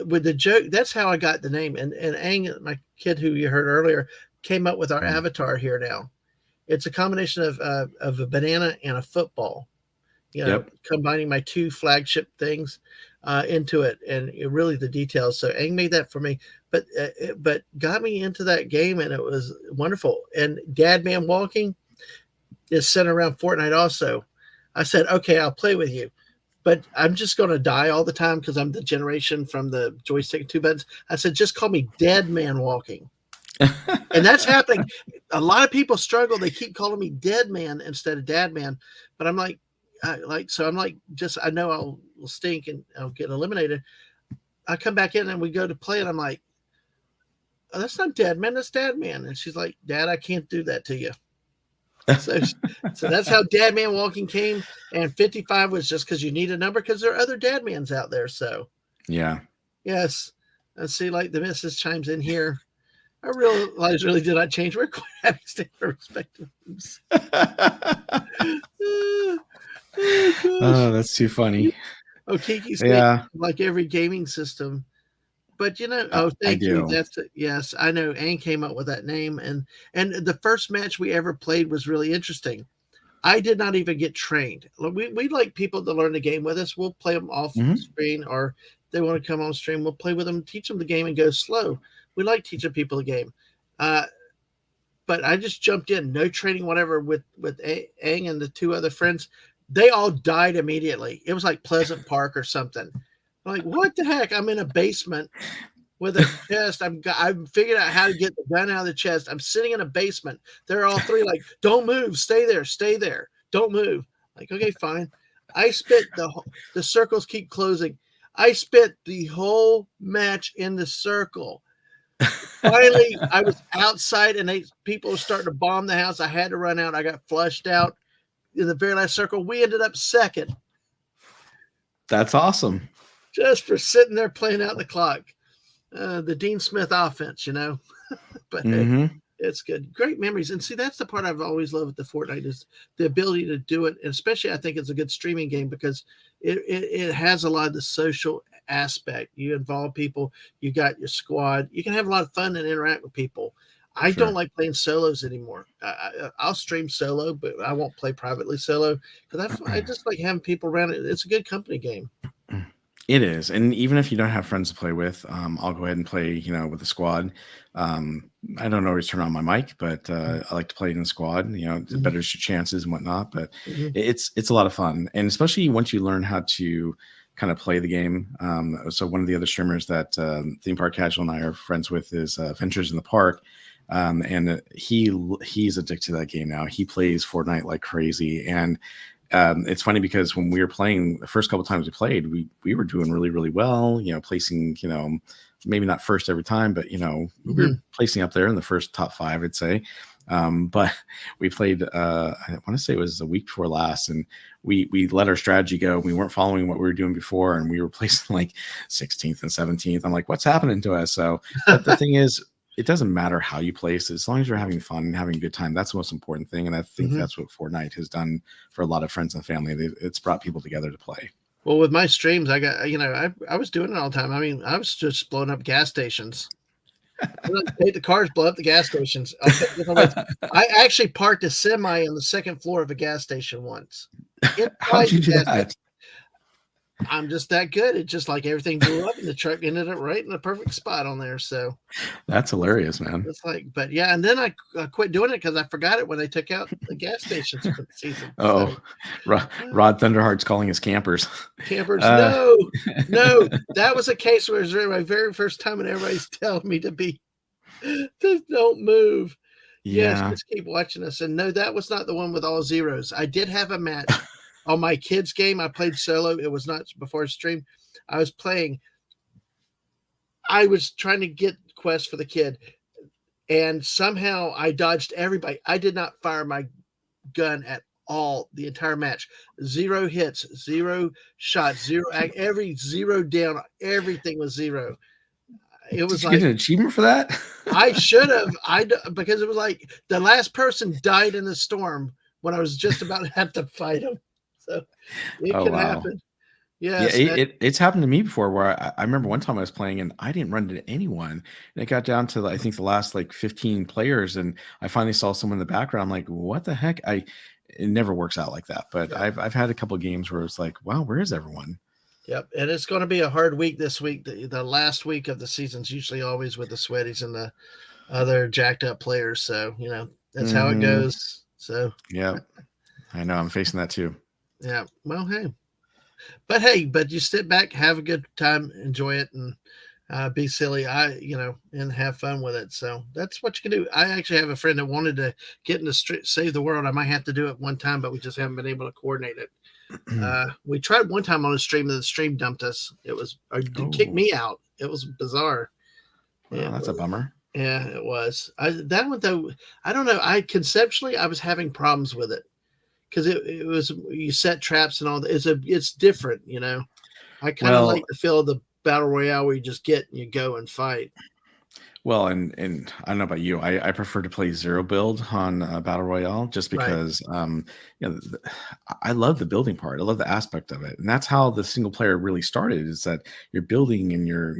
with the joke, that's how I got the name. And Aang, my kid who you heard earlier, came up with our Mm. avatar here now. It's a combination of a banana and a football, Yep. combining my two flagship things into it, and really the details. So Aang made that for me, but got me into that game, and it was wonderful. And Dad Man Walking is centered around Fortnite also. I said, okay, I'll play with you, but I'm just going to die all the time because I'm the generation from the joystick and two buttons. I said, just call me Dead Man Walking. And that's happening. A lot of people struggle. They keep calling me Dead Man instead of Dad Man. But I'm like, so I'm like, just, I know I'll stink and I'll get eliminated. I come back in and we go to play, and I'm like, oh, that's not Dead Man, that's Dad Man. And she's like, Dad, I can't do that to you. So, so that's how Dad Man Walking came, and 55 was just because you need a number because there are other Dad Mans out there. So Yeah. yes, I see. Like the missus chimes in here. I realize really did not change. We're quite happy to stay for respective rooms. Oh Oh, gosh. that's too funny. Oh, Kiki's great. Yeah, Like every gaming system. But oh, I thank you. do. That's it. Yes, I know. Ann came up with that name, and the first match we ever played was really interesting. I did not even get trained. We like people to learn the game with us. We'll play them off Mhm. screen, or if they want to come on stream, we'll play with them, teach them the game, and go slow. We like teaching people the game. Uh, but I just jumped in, no training, whatever, with Aang and the two other friends. They all died immediately. It was like Pleasant Park or something. I'm like, what the heck? I'm in a basement with a chest. I've figured out how to get the gun out of the chest. I'm sitting in a basement. They're all three like, don't move, stay there, don't move. Like, okay, fine. I spent the circles keep closing. I spent the whole match in the circle. Finally, I was outside, and people were starting to bomb the house. I had to run out. I got flushed out in the very last circle. We ended up second That's awesome. just for sitting there playing out the clock. The Dean Smith offense. But hey, Mhm. it's good. Great memories. And see, that's the part I've always loved with the Fortnite is the ability to do it. And especially I think it's a good streaming game because it has a lot of the social aspect. You involve people, you got your squad, you can have a lot of fun and interact with people. I don't Sure. like playing solos anymore. I'll stream solo, but I won't play privately solo because I just like having people around. It's a good company game. It is, and even if you don't have friends to play with, I'll go ahead and play, with a squad. I don't always turn on my mic, but I like to play in the squad. It Mhm, betters your chances and whatnot. But mhm, it's a lot of fun, and especially once you learn how to kind of play the game. So one of the other streamers that Theme Park Casual and I are friends with is Ventures in the Park. And he's addicted to that game now. He plays Fortnite like crazy, and it's funny because when we were playing the first couple times we played, we were doing really really well. Placing maybe not first every time, but we were mhm. placing up there in the first top five, I'd say. But we played. I want to say it was the week before last, and we let our strategy go. We weren't following what we were doing before, and we were placing like 16th and 17th. I'm like, what's happening to us? So, but the thing is, it doesn't matter how you place, as long as you're having fun and having a good time. That's the most important thing, and I think Mhm. that's what Fortnite has done for a lot of friends and family. It's brought people together to play. Well, with my streams, I got I was doing it all the time. I mean, I was just blowing up gas stations. Take the cars, blow up the gas stations. I'll take different ways. I actually parked a semi on the second floor of a gas station once. How'd Inside you the do gas station. that? I'm just that good. It's just like everything blew up and the truck ended up right in the perfect spot on there. So That's it's, hilarious, man. it's like, but yeah, and then I quit doing it because I forgot it when they took out the gas stations for the season. So Oh, Rod Thunderheart's calling his campers. campers, Uh, no, no, that was a case where it was my very first time, and everybody's telling me to be just don't move. Yes, yeah. just keep watching us. And no, that was not the one with all zeros. I did have a match on my kids' game. I played solo. It was not before stream. I was playing. I was trying to get quests for the kid, and somehow I dodged everybody. I did not fire my gun at all the entire match. Zero hits, zero shots, zero every zero down. Everything was zero. It Did was you get like an achievement for that? I should have. Because it was like the last person died in the storm when I was just about to have to fight him. So it Oh could wow. happen. Yeah, Yes. it's happened to me before where I remember one time I was playing and I didn't run into anyone. And it got down to I think the last like 15 players, and I finally saw someone in the background. I'm like, what the heck? It never works out like that. But Yep. I've had a couple of games where it's like, wow, where is everyone? Yep. And it's going to be a hard week this week. The last week of the season's usually always with the sweaties and the other jacked up players. So that's how it Hmm. goes. So Yep. I know I'm facing that too. yeah. Well, but you sit back, have a good time, enjoy it, and be silly. And have fun with it. So that's what you can do. I actually have a friend that wanted to get into save the world. I might have to do it one time, but we just haven't been able to coordinate it. We tried one time on a stream, and the stream dumped us. It was or kicked Oh, me out. It was bizarre. well, It that's a was. bummer. Yeah, it was. That one though, I don't know. I was having problems with it because it was you set traps and all that. It's different. I kind of like Well, the feel of the battle royale where you just get and you go and fight. and I don't know about you, I prefer to play zero build on battle royale just Right. because I love the building part. I love the aspect of it, and that's how the single player really started. Is that you're building and you're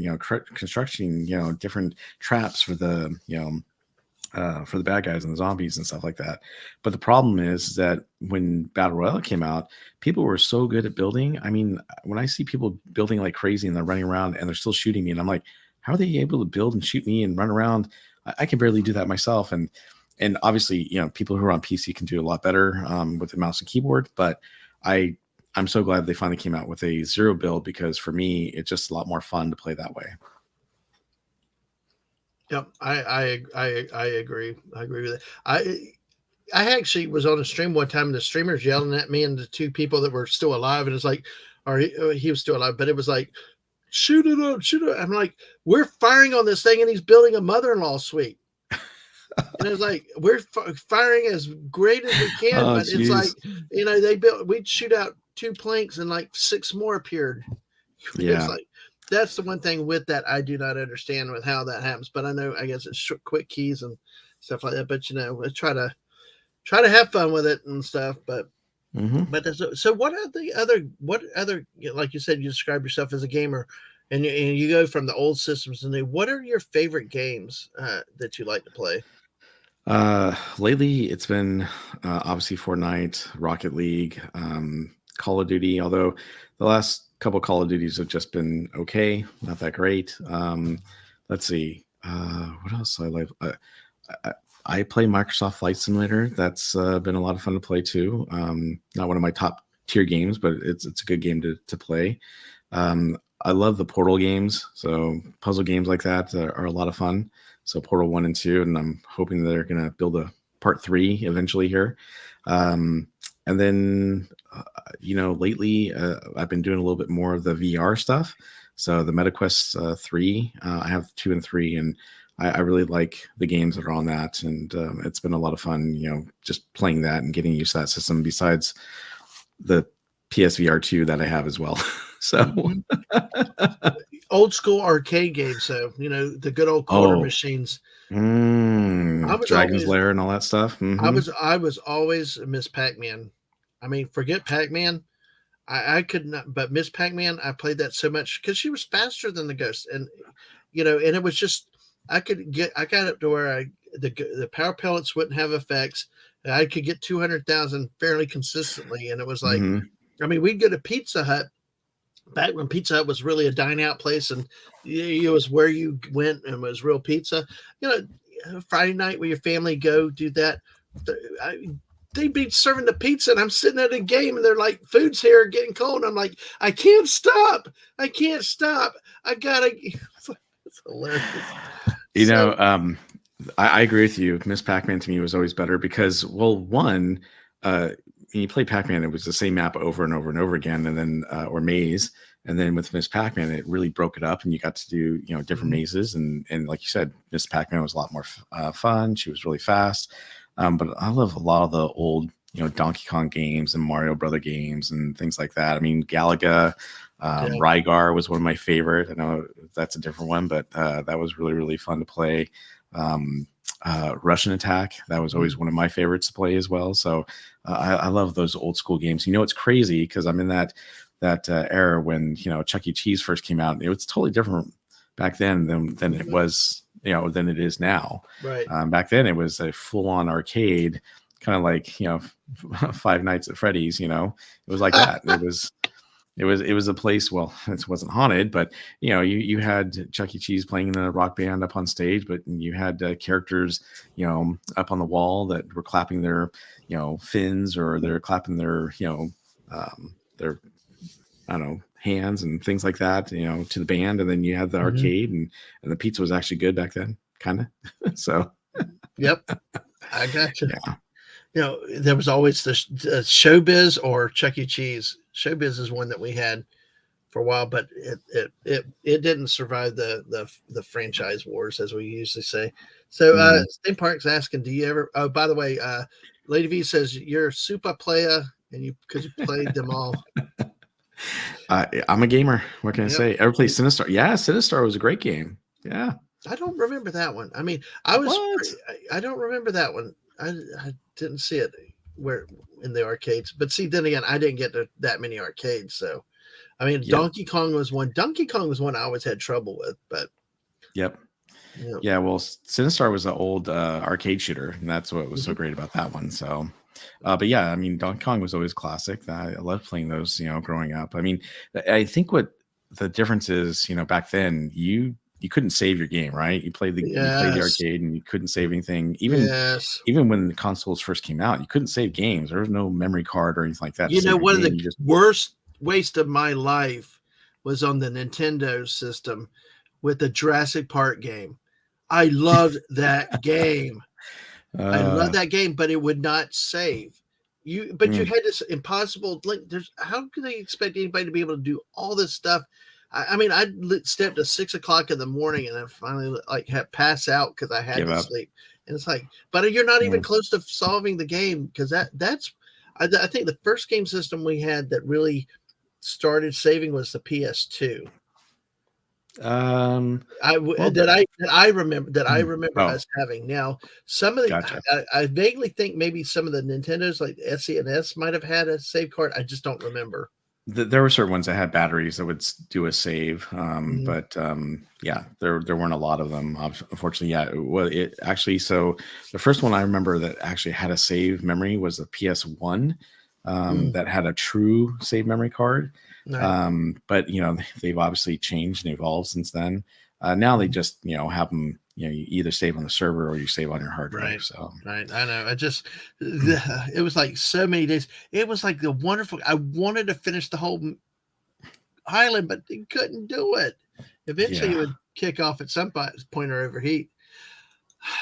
constructing different traps for the bad guys and the zombies and stuff like that. But the problem is that when Battle Royale came out, people were so good at building. I mean, when I see people building like crazy and they're running around and they're still shooting me, and I'm like, how are they able to build and shoot me and run around? I can barely do that myself. And obviously, people who are on PC can do a lot better with the mouse and keyboard. But I I'm so glad they finally came out with a zero build because for me, it's just a lot more fun to play that way. Yep. I agree. I agree with it. I actually was on a stream one time, and the streamer's yelling at me and the two people that were still alive, and it's like, he was still alive, but it was like, shoot it up, shoot it up. I'm like, we're firing on this thing, and he's building a mother-in-law suite. And it's like we're firing as great as we can, Oh, but it's jeez. like we'd shoot out two planks and like six more appeared. It's Yeah. like that's the one thing with that I do not understand with how that happens. But I know I guess it's quick keys and stuff like that. But I try to have fun with it and stuff. Hmm. But so what are the other like you said, you describe yourself as a gamer. and you go from the old systems to new. What are your favorite games that you like to play? Lately it's been obviously Fortnite, Rocket League, Call of Duty. Although the last couple Call of Duties have just been okay, not that great. Let's see, what else do I like? I, I play Microsoft Flight Simulator. That's been a lot of fun to play too. Not one of my top tier games, but it's a good game to play. I love the Portal games, so puzzle games like that are a lot of fun. So Portal 1 and 2, and I'm hoping they're going to build a part 3 eventually here. Um, and then, lately I've been doing a little bit more of the VR stuff. So the MetaQuest 3, I have 2 and 3, and I really like the games that are on that. And it's been a lot of fun, just playing that and getting used to that system besides the PSVR 2 that I have as well. So, Mhm. Old school arcade games, so the good old quarter oh, machines. I was Dragon's always Lair and all that stuff. I was always Miss Pac-Man. I mean, forget Pac-Man. I could not, but Miss Pac-Man, I played that so much because she was faster than the ghost, and it was just I got up to where the power pellets wouldn't have effects. I could get 200,000 fairly consistently, and it was like, Hmm. I mean, we'd go to Pizza Hut back when Pizza Hut was really a dine out place, and it was where you went and was real pizza. You Friday night with your family, go do that. I, they'd be serving the pizza, and I'm sitting at a game, and they're like, "Food's here, getting cold." I'm like, "I can't stop! I can't stop! I gotta." It's hilarious. You So know, I agree with you. Miss Pac-Man to me was always better because, well, one, when you play Pac-Man, it was the same map over and over and over again, and then or maze, and then with Miss Pac-Man, it really broke it up, and you got to do different mhm, mazes, and like you said, Miss Pac-Man was a lot more fun. She was really fast, but I love a lot of the old Donkey Kong games and Mario Brother games and things like that. I mean, Galaga. yeah, Rygar was one of my favorite. I know that's a different one, but that was really, really fun to play. Um, Russian Attack, that was always mhm, one of my favorites to play as well. So I love those old school games. It's crazy because I'm in that era when Chuck E. Cheese first came out. It was totally different back then than it mhm, was than it is now. right. Back then, it was a full on arcade, kind of like Five Nights at Freddy's. It was like that. It was a place. Well, it wasn't haunted, but you had Chuck E. Cheese playing in a rock band up on stage, but you had characters up on the wall that were clapping their fins, or they're clapping their I don't know, hands and things like that, to the band, and then you had the Mhm, arcade, and the pizza was actually good back then, kind of. So yep, I got you. yeah. There was always the Showbiz or Chuck E. Cheese. Showbiz is one that we had for a while, but it didn't survive the franchise wars, as we usually say. So Mhm. Same Park's asking, do you ever? Oh, by the way, Lady V says you're a super player, and because you played them all. I'm a gamer. What can I Yep. say? Ever play Sinistar? Yeah, Sinistar was a great game. Yeah. I don't remember that one. I mean, I was What? pretty, I don't remember that one. I didn't see it where in the arcades. But see, then again, I didn't get to that many arcades. So I mean, Yep. Donkey Kong was one. Donkey Kong was one I always had trouble with. But Yep. you know, Yeah. Well, Sinistar was an old arcade shooter, and that's what was so mhm. great about that one. So, but yeah, I mean, Donkey Kong was always classic. I loved playing those. Growing up. I mean, I think what the difference is, back then you couldn't save your game, right? You played the Yes, arcade, and you couldn't save anything. yes. Even when the consoles first came out, you couldn't save games. There was no memory card or anything like that to save your One of game. the You just worst waste of my life was on the Nintendo system with the Jurassic Park game. I loved that game. I love uh, that game, but it would not save. But you mm, had this impossible link. How could they expect anybody to be able to do all this stuff? I mean, I stepped to 6 o'clock in the morning, and then finally like had pass out because I had give to up. sleep. And it's like, but you're not even Mm. close to solving the game because that's. I think the first game system we had that really started saving was the PS2. Um, I well, that I remember oh, us having. Now, some of the gotcha. I vaguely think maybe some of the Nintendos like SE and S might have had a save card. I just don't remember. There were certain ones that had batteries that would do a save, Mhm. but yeah, there weren't a lot of them. Unfortunately, yeah. Well, it actually, so the first one I remember that actually had a save memory was the PS1, Mm. that had a true save memory card. Right. But they've obviously changed and evolved since then. Now they Mhm. just have them. You either save on the server or you save on your hard drive. Right. So Right. I know. It was like so many days. It was like the wonderful. I wanted to finish the whole island, but you couldn't do it. Eventually, it yeah, would kick off at some point or overheat.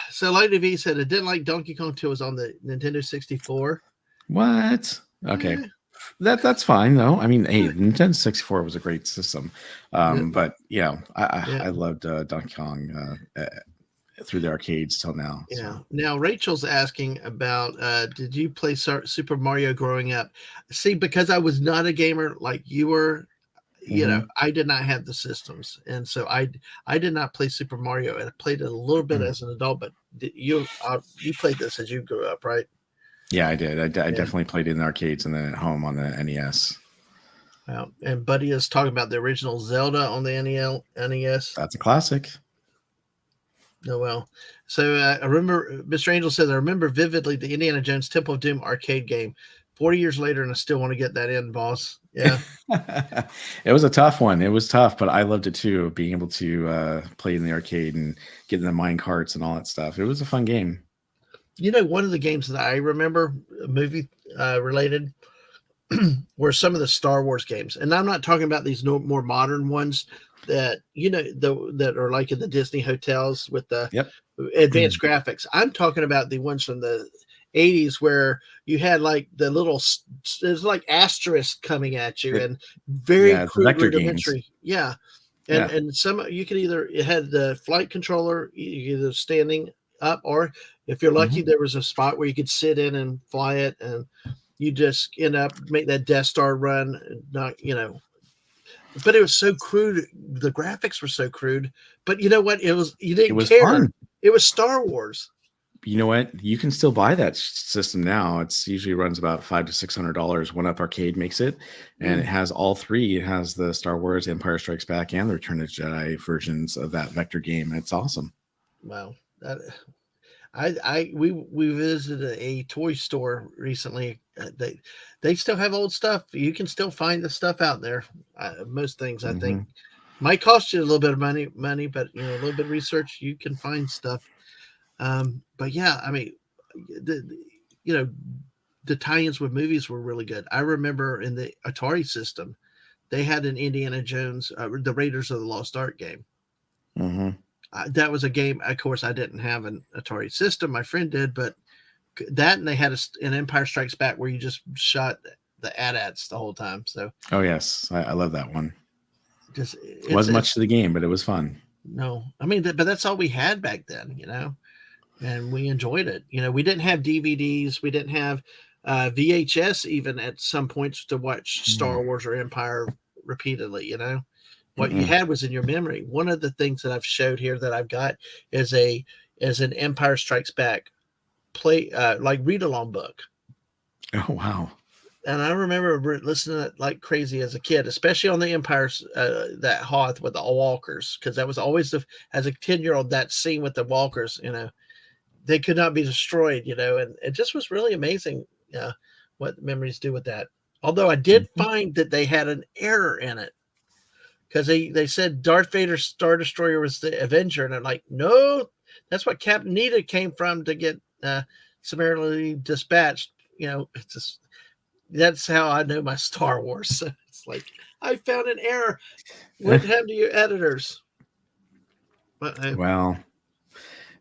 So, Lightning V said it didn't like Donkey Kong 2 was on the Nintendo 64. what? Okay. Eh, That's fine though. I mean, hey, the Nintendo 64 was a great system. yeah, But yeah, yeah, I loved Donkey Kong through the arcades till now. yeah. So Now, Rachel's asking about did you play Super Mario growing up? See, because I was not a gamer like you were, hmm I did not have the systems, and so I did not play Super Mario, and I played it a little bit as an adult. But you played this as you grew up, right? yeah, I did. I Yeah. definitely played it in the arcades and then at home on the NES. And Buddy is talking about the original Zelda on the NES. That's a classic. Oh well. So I remember Mr. Angel says I remember vividly the Indiana Jones Temple of Doom arcade game. 40 years later, and I still want to get that in, boss. Yeah. It was a tough one. It was tough, but I loved it too. Being able to play in the arcade and get in the mine carts and all that stuff. It was a fun game. One of the games that I remember, movie related, were some of the Star Wars games, and I'm not talking about these more modern ones that that are like in the Disney hotels with the Yep. advanced graphics. I'm talking about the ones from the 80s where you had like the little there's like asterisk coming at you It, and very yeah, it's the crude vector games. rudimentary. Yeah. and Yeah. and some you could either it had the flight controller either standing up, or if you're lucky hmm there was a spot where you could sit in and fly it, and you just end up make that Death Star run. Not but it was so crude. The graphics were so crude. But you know what? It was you It didn't was care. fun. It was Star Wars. You know what? You can still buy that system now. It's usually runs about $500 to $600. One Up Arcade makes it, and it Mm, has all three. It has the Star Wars, Empire Strikes Back, and the Return of the Jedi versions of that vector game. It's awesome. wow. That we visited a toy store recently. They still have old stuff. You can still find the stuff out there. Most things I think hmm might cost you a little bit of money, but a little bit of research, you can find stuff. But yeah, I mean, the you know the tie-ins with movies were really good. I remember in the Atari system, they had an Indiana Jones, the Raiders of the Lost Ark game. hmm That was a game. Of course, I didn't have an Atari system. My friend did, but that and they had an Empire Strikes Back where you just shot the AT-ATs the whole time. So Oh yes, I love that one. just Wasn't much to the game, but it was fun. no, I mean, but that's all we had back then, and we enjoyed it. We didn't have DVDs, we didn't have VHS even at some points to watch Star Mm. Wars or Empire repeatedly. What you Mm-mm. had was in your memory. One of the things that I've showed here that I've got is an Empire Strikes Back play like read along book. Oh wow. And I remember listening to it like crazy as a kid, especially on the Empires, that Hoth with the walkers, because that was always as a 10-year-old, that scene with the walkers, they could not be destroyed, and it just was really amazing what memories do with that. Although I did Mhm. find that they had an error in it because they said Darth Vader's Star Destroyer was the Avenger, and I'm like, no, that's what Captain Nita came from to get summarily dispatched. It's just that's how I know my Star Wars. So it's like I found an error. What happened to your editors? But Well,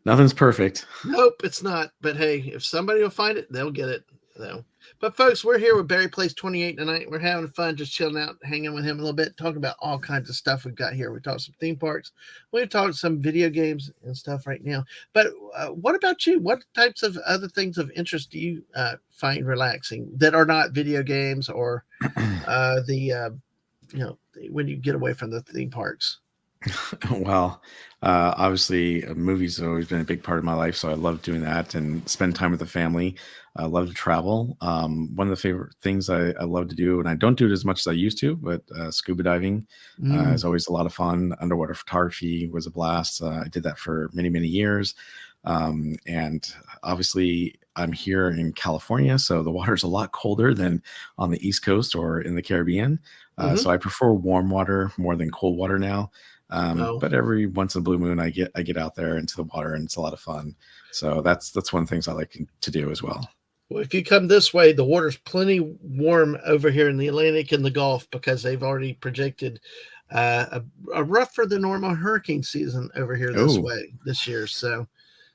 nothing's perfect. nope, it's not. But hey, if somebody will find it, they'll get it. So, but folks, we're here with Barry Place 28 tonight. We're having fun, just chilling out, hanging with him a little bit, talking about all kinds of stuff we've got here. We talked some theme parks, we talked some video games and stuff right now. But what about you? What types of other things of interest do you find relaxing that are not video games or the when you get away from the theme parks? Well, obviously, movies have always been a big part of my life, so I love doing that and spend time with the family. I love to travel. One of the favorite things I love to do, and I don't do it as much as I used to, but scuba diving Mm, is always a lot of fun. Underwater photography was a blast. I did that for many, many years. And obviously, I'm here in California, so the water's a lot colder than on the East Coast or in the Caribbean. mhm. So I prefer warm water more than cold water now. Oh, But every once in a blue moon, I get out there into the water, and it's a lot of fun. So that's one of the things I like to do as well. well, if you come this way, the water's plenty warm over here in the Atlantic and the Gulf because they've already projected a rougher than normal hurricane season over here this Oh, way this year. So,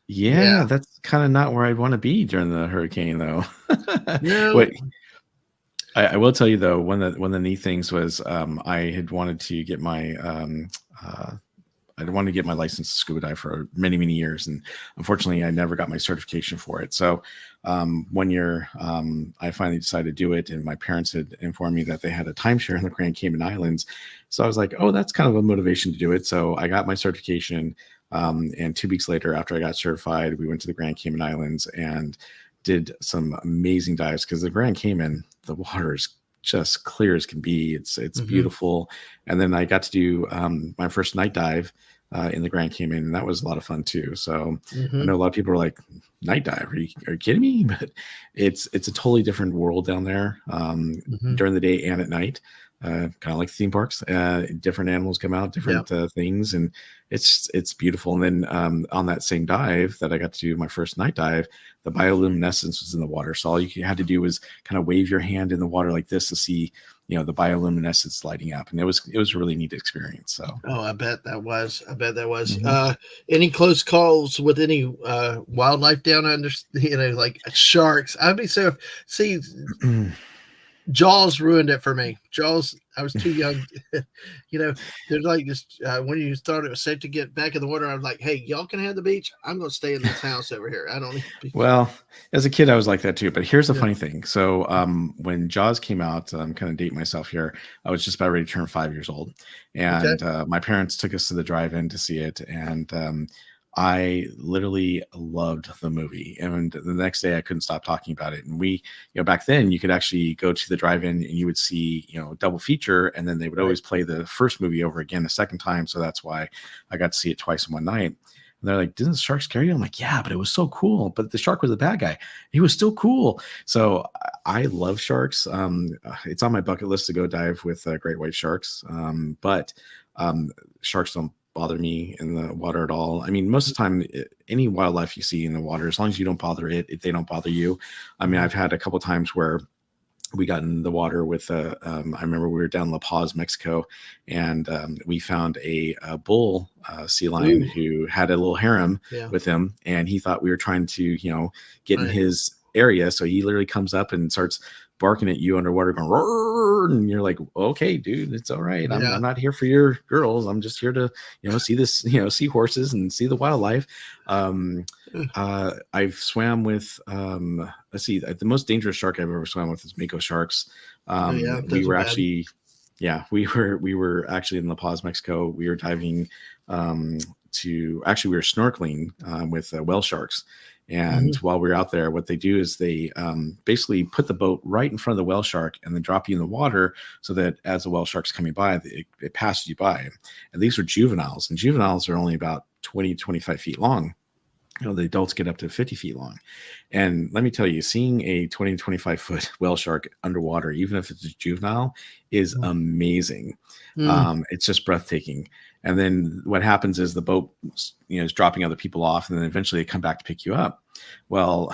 yeah, yeah, that's kind of not where I'd want to be during the hurricane, though. no, Wait, I will tell you though, one of the neat things was I had wanted to get my uh, I wanted to get my license to scuba dive for many, many years, and unfortunately, I never got my certification for it. So, one year, I finally decided to do it, and my parents had informed me that they had a timeshare in the Grand Cayman Islands. So I was like, "Oh, that's kind of a motivation to do it." So I got my certification, and 2 weeks later, after I got certified, we went to the Grand Cayman Islands and did some amazing dives because the Grand Cayman, the water is just clear as can be. It's hmm beautiful. And then I got to do my first night dive in the Grand Cayman, and that was a lot of fun too. So I hmm know a lot of people are like, "Night dive? Are you kidding me?" But it's a totally different world down there hmm during the day and at night. Kind of like theme parks. Different animals come out, yeah, different things, and it's beautiful. And then on that same dive that I got to do my first night dive, the bioluminescence was in the water. So all you had to do was kind of wave your hand in the water like this to see, the bioluminescence lighting up, and it was a really neat experience. So. oh, I bet that was. I bet that was. Mhm. Any close calls with any wildlife down under, like sharks? I'd be so. See, Jaws ruined it for me. Jaws, I was too young. There's like just when you thought it was safe to get back in the water, I was like, "Hey, y'all can have the beach. I'm going to stay in this house over here. I don't need to be." Well, as a kid, I was like that too. But here's the Yeah. funny thing. So, when Jaws came out, I'm kind of dating myself here. I was just about ready to turn 5 years old, Okay. and my parents took us to the drive-in to see it, and I literally loved the movie. And the next day, I couldn't stop talking about it. And back then, you could actually go to the drive-in and you would see, a double feature, and then they would Right. always play the first movie over again a second time. So that's why I got to see it twice in one night. And they're like, "Didn't the shark scare you?" I'm like, "Yeah, but it was so cool." But the shark was a bad guy. He was still cool. So I love sharks. It's on my bucket list to go dive with great white sharks. But um, sharks don't bother me in the water at all. I mean, most of the time, any wildlife you see in the water, as long as you don't bother it, if they don't bother you. I mean, Mhm. I've had a couple times where we got in the water with I remember we were down La Paz, Mexico, and we found a bull sea lion Ooh, who had a little harem yeah. with him, and he thought we were trying to get in Right. his area. So he literally comes up and starts barking at you underwater, going "Roar," and you're like, "Okay, dude, it's all right. I'm Yeah. I'm not here for your girls. I'm just here to see this, see horses and see the wildlife." um I've swam with let's see, the most dangerous shark I've ever swam with is mako sharks. Oh, yeah. We Those are were bad. actually, yeah, we were actually in La Paz, Mexico. We were diving um, to actually we were snorkeling with whale sharks. And Mhm. while we were out there, what they do is they basically put the boat right in front of the whale shark and then drop you in the water so that as the whale shark's coming by, it passes you by. And these are juveniles, and juveniles are only about 20-25 feet long. The adults get up to 50 feet long. And let me tell you, seeing a 20 to 25-foot whale shark underwater, even if it's a juvenile, is Mm. amazing. Mm. It's just breathtaking. And then what happens is the boat, is dropping other people off, and then eventually they come back to pick you up. Well,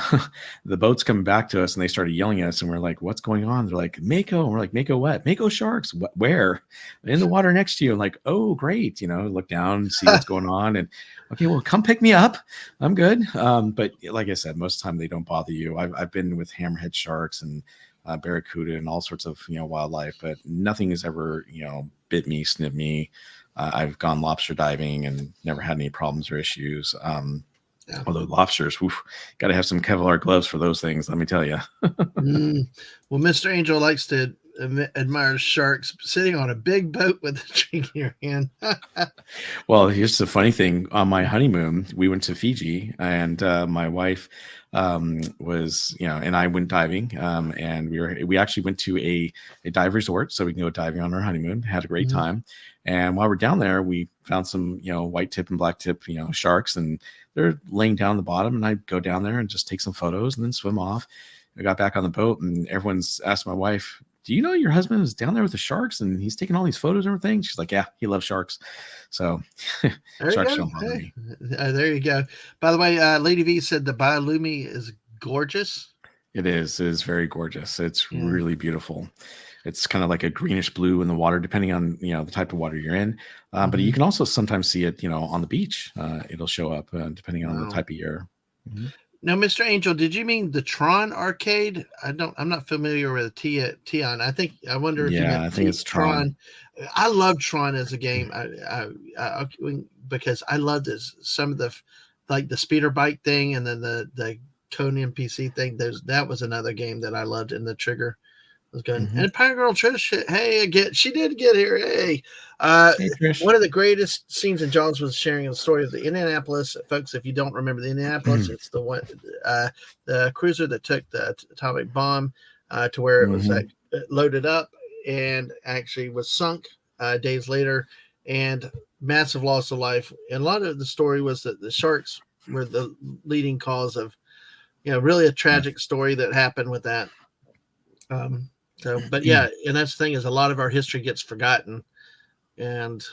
the boat's coming back to us, and they started yelling at us, and we're like, "What's going on?" They're like, "Mako." And we're like, "Mako what? Mako sharks? Where?" "In the water next to you." I'm like, "Oh, great!" Look down, see what's going on, and okay, well, come pick me up. I'm good. But like I said, most of the time they don't bother you. I've been with hammerhead sharks and barracuda and all sorts of wildlife, but nothing has ever bit me, snipped me. I've gone lobster diving and never had any problems or issues. Yeah. Although lobsters, got to have some Kevlar gloves for those things. Let me tell you. Mm. Well, Mr. Angel likes to admires sharks sitting on a big boat with a drink in your hand. Well, here's the funny thing. On my honeymoon, we went to Fiji, and my wife was, and I went diving, and we actually went to a dive resort so we can go diving on our honeymoon. Had a great Mhm. time, and while we're down there, we found some, white tip and black tip, sharks, and they're laying down the bottom. And I go down there and just take some photos and then swim off. I got back on the boat, and everyone's asked my wife, "Do you know your husband is down there with the sharks and he's taking all these photos and everything?" She's like, "Yeah, he loves sharks." So There you sharks go. don't bother Hey, me. there you go. By the way, Lady V said the biolumi is gorgeous. It is. It is very gorgeous. It's Yeah. really beautiful. It's kind of like a greenish blue in the water, depending on the type of water you're in. But you Hmm. can also sometimes see it, on the beach. It'll show up depending on the Wow. type of year. Mhm. Now, Mr. Angel, did you mean the Tron arcade? I'm not familiar with Tion. I wonder if you Yeah, meant I think it's Tron. Tron. I love Tron as a game. Because I love this some of the like the speeder bike thing, and then the Cone NPC thing. That was another game that I loved in the Trigger. Was good. Hmm. And Pine Girl Trish, hey, again, she did get here. Hey, uh, Hey, Trish. one of the greatest scenes in Jaws was sharing the story of the Indianapolis, folks. If you don't remember the Indianapolis, it's uh, the cruiser that took the atomic bomb to where it was Hmm. loaded up and actually was sunk days later, and massive loss of life. And a lot of the story was that the sharks were the leading cause of, really a tragic story that happened with that. Um, but yeah, and that's the thing is a lot of our history gets forgotten, and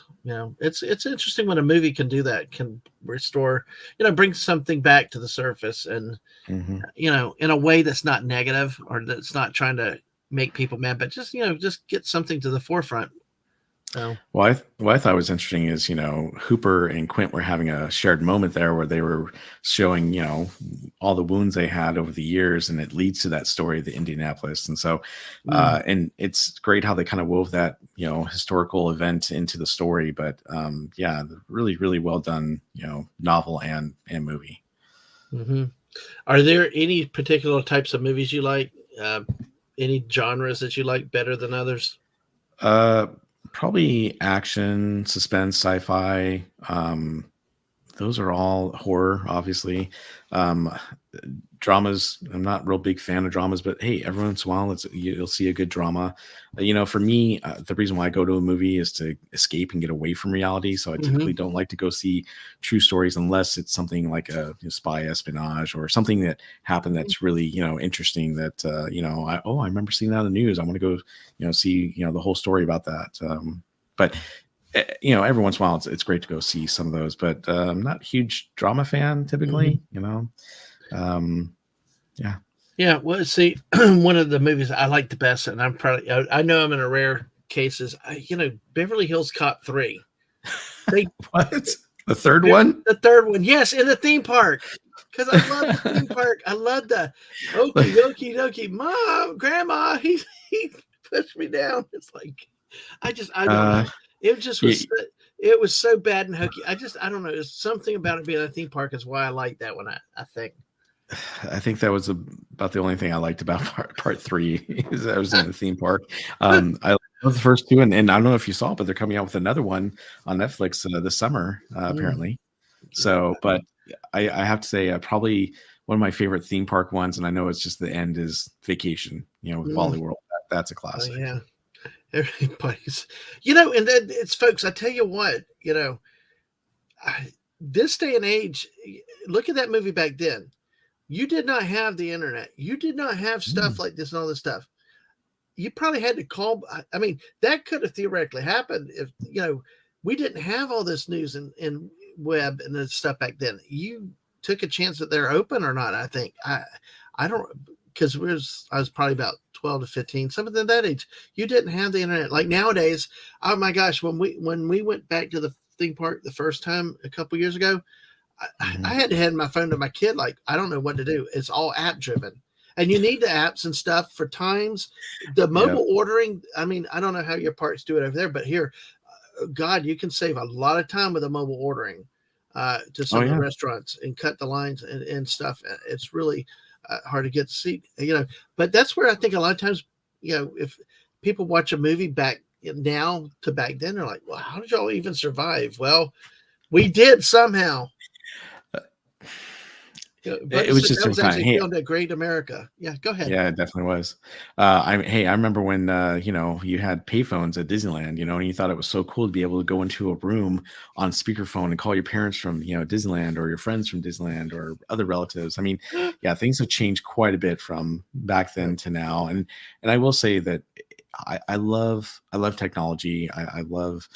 it's interesting when a movie can do that, can restore, bring something back to the surface, and Hmm. in a way that's not negative or that's not trying to make people mad, but just just get something to the forefront. So. What I thought was interesting is, Hooper and Quint were having a shared moment there where they were showing, all the wounds they had over the years, and it leads to that story of the Indianapolis. And so, Mm, and it's great how they kind of wove that, historical event into the story. But yeah, really, really well done, novel and movie. hmm Are there any particular types of movies you like? Uh, any genres that you like better than others? Uh, Probably action, suspense, sci-fi. Those are all horror, obviously. Um, Dramas, I'm not a real big fan of dramas, but hey, every once in a while, you'll see a good drama. For me, the reason why I go to a movie is to escape and get away from reality. So I typically Hmm. don't like to go see true stories unless it's something like a spy espionage or something that happened that's really interesting. That I remember seeing that on the news. I want to go see the whole story about that. But every once in a while, it's great to go see some of those. But I'm not a huge drama fan Hmm. typically. Um, yeah. Yeah, well, see, one of the movies I like the best, and I know I'm in a rare cases, Beverly Hills Cop 3. They, What? The third one? the third one, yes, in the theme park, because I love the theme park. I love the okie dokie dokie, mom, grandma, he pushed me down. It's like, I don't uh, know. It just yeah, it was so bad and hokey. I don't know. There's something about it being a theme park is why I like that one. I think. I think that was about the only thing I liked about part three is I was in the theme park. I love the first two, and I don't know if you saw it, but they're coming out with another one on Netflix this summer, Mm, apparently. So, but I have to say, probably one of my favorite theme park ones, and I know it's just the end, is Vacation. With mm, Wally World. That's a oh classic. yeah. Everybody's, and then it's folks. I tell you what, this day and age, look at that movie back then. You did not have the internet. You did not have stuff Mm, like this and all this stuff. You probably had to call. I mean, that could have theoretically happened if we didn't have all this news and web and this stuff back then. You took a chance that they're open or not. I think I don't, because I was probably about 12 to 15, something at that age. You didn't have the internet like nowadays. Oh my gosh, when we went back to the theme park the first time a couple years ago, I mhm. had to hand my phone to my kid. Like, I don't know what to do. It's all app driven. And you need the apps and stuff for times. The Yeah. mobile ordering, I mean, I don't know how your parks do it over there, but here, God, you can save a lot of time with the mobile ordering to Oh some of the yeah. restaurants and cut the lines and stuff. It's really hard to get to see, but that's where I think a lot of times, if people watch a movie back now to back then. They're like, well, how did y'all even survive? Well, we did somehow. It Buddy was said just that was different kind. actually Hey, filmed at Great America. Yeah, go ahead. yeah, it definitely was. I remember when you had payphones at Disneyland, and you thought it was so cool to be able to go into a room on speakerphone and call your parents from Disneyland, or your friends from Disneyland, or other relatives. I mean, yeah, things have changed quite a bit from back then to now, and I will say that I love technology. I love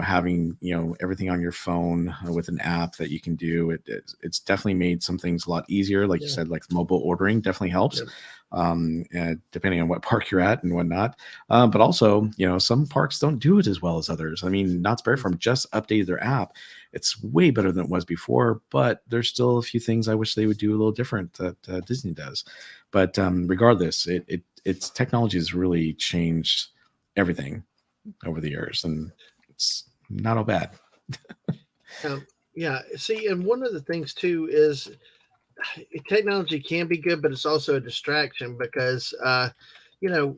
having everything on your phone with an app that you can do. It's definitely made some things a lot easier. Like you Yeah, said, like mobile ordering definitely helps, yeah, depending on what park you're at and whatnot. But also, some parks don't do it as well as others. I mean, Knott's Berry Farm just updated their app. It's way better than it was before, but there's still a few things I wish they would do a little different that Disney does. But regardless, its technology has really changed everything over the years, and it's not all bad. um, yeah. See, and one of the things too is technology can be good, but it's also a distraction because you're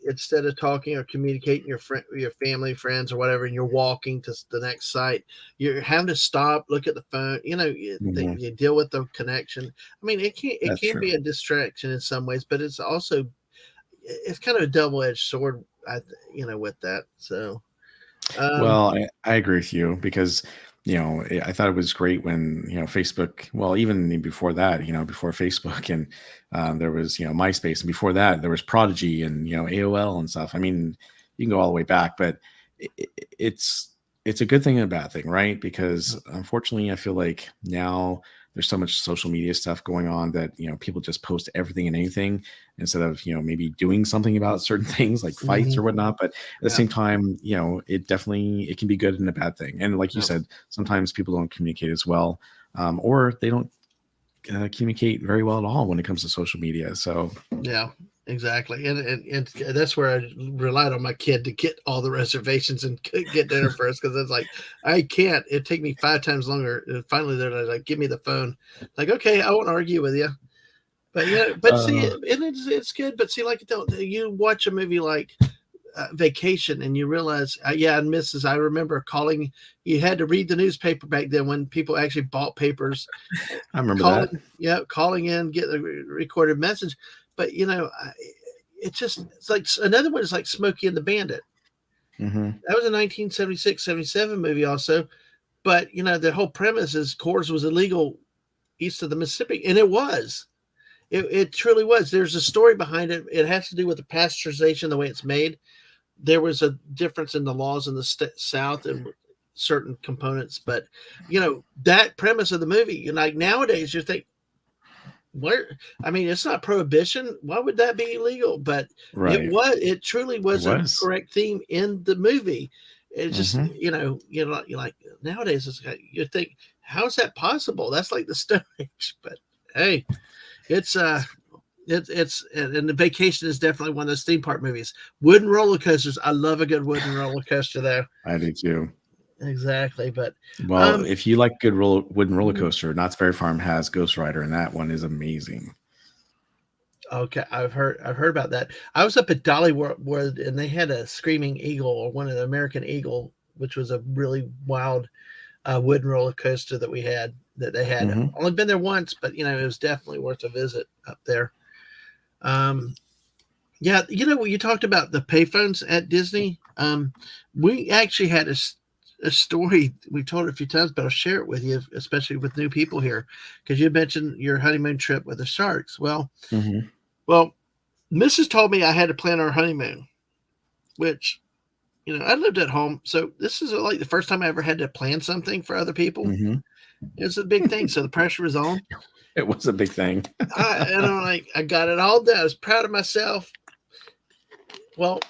instead of talking or communicating your family, friends, or whatever, and you're walking to the next site, you're having to stop, look at the phone. Mhm. You deal with the connection. I mean, it That's can true. be a distraction in some ways, but it's kind of a double edged sword. With that. So, um, Well, I agree with you because, I thought it was great when, Facebook, well, even before that, before Facebook, and there was, MySpace. And before that, there was Prodigy and, AOL and stuff. I mean, you can go all the way back, but it's, it's a good thing and a bad thing, right? Because unfortunately, I feel like now there's so much social media stuff going on that, people just post everything and anything instead of, maybe doing something about certain things like fights or mhm, whatnot. But at the yeah, same time, it can be good and a bad thing. And like you yeah. said, sometimes people don't communicate as well, or they don't communicate very well at all when it comes to social media. So, Yeah, exactly. And that's where I relied on my kid to get all the reservations and get dinner for us because it's like I can't. It take me 5 times longer. And finally, they're like, "Give me the phone." Like, okay, I won't argue with you. But yeah, but see, uh, and it's good. But see, like you watch a movie like Vacation, and you realize, yeah, and Mrs. I remember calling. You had to read the newspaper back then when people actually bought papers, I remember calling, that. yeah, calling in, get a recorded message. But it's like another one is like Smokey and the Bandit. Hmm. That was a 1976-77 movie also. But the whole premise is Coors was illegal east of the Mississippi, and it was. It truly was. There's a story behind it. It has to do with the pasteurization, the way it's made. There was a difference in the laws in the South and certain components, but that premise of the movie. Like nowadays, you think, where, I mean, it's not prohibition. Why would that be illegal? But Right. it truly It was a was. correct theme in the movie. It's just, Hmm. you're like nowadays, you think, how is that possible? That's like the Stone Age. But hey, it's, and the Vacation is definitely one of those theme park movies. Wooden roller coasters. I love a good wooden roller coaster though. I do too. Exactly. But, Well, um, if you like good wooden roller mhm. coaster, Knott's Berry Farm has Ghost Rider, and that one is amazing. Okay, I've heard about that. I was up at Dollywood and they had a Screaming Eagle or one of the American Eagle, which was a really wild wooden roller coaster that they had. Hmm. Only been there once, but it was definitely worth a visit up there. Um, yeah, when you talked about the payphones at Disney, we actually had a story we've told it a few times, but I'll share it with you, especially with new people here, because you mentioned your honeymoon trip with the sharks. Hmm. Well, Mrs. told me I had to plan our honeymoon, which, I lived at home. So this is like the first time I ever had to plan something for other people. Hmm. It was a big thing. So the pressure was on. It was a big thing. And I'm like, I got it all done. I was proud of myself. Well,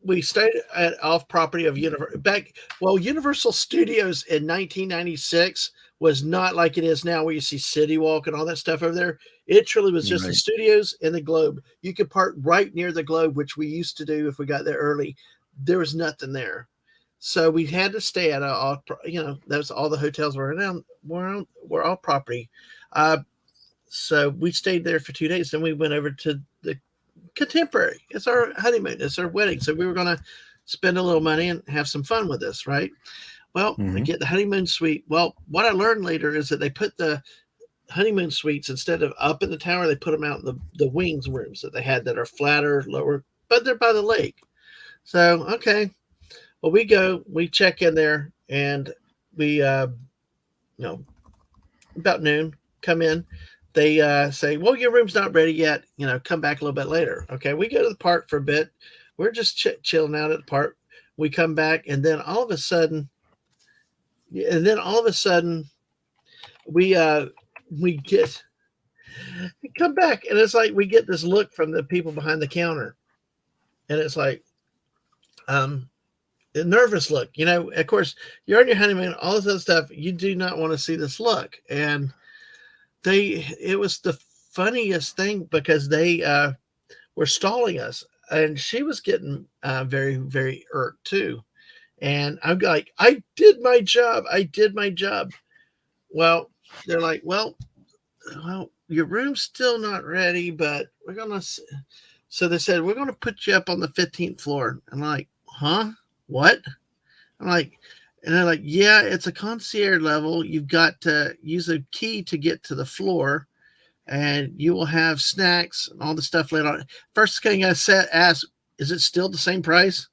we stayed at off property of Universal Studios in 1996 was not like it is now where you see City Walk and all that stuff over there. It truly was just the Right. studios and the Globe. You could park right near the Globe, which we used to do if we got there early. There was nothing there. So we had to stay at that was all the hotels were around were all property. Uh, so we stayed there for 2 days. Then we went over to the contemporary. It's our honeymoon. It's our wedding. So we were going to spend a little money and have some fun with this, right? Well, we Hmm. get the honeymoon suite. Well, what I learned later is that they put the honeymoon suites, instead of up in the tower, they put them out in the wings rooms that they had that are flatter, lower, but they're by the lake. So, okay. Well, we check in there, and we, you know, about noon, come in. They say, well, your room's not ready yet. Come back a little bit later. Okay. We go to the park for a bit. We're just chilling out at the park. We come back, and then all of a sudden, we get we come back, and it's like we get this look from the people behind the counter, and it's like, um, a nervous look. Of course, you're on your honeymoon, all this other stuff. You do not want to see this look. And it was the funniest thing because they were stalling us. And she was getting very, very irked too. And I'm like, I did my job. I did my job. Well, they're like, well, your room's still not ready, but we're going to. So they said, we're going to put you up on the 15th floor. I'm like, huh? What? I'm like, and they're like, yeah, it's a concierge level. You've got to use a key to get to the floor, and you will have snacks and all the stuff later on. First thing I said, asked, is it still the same price?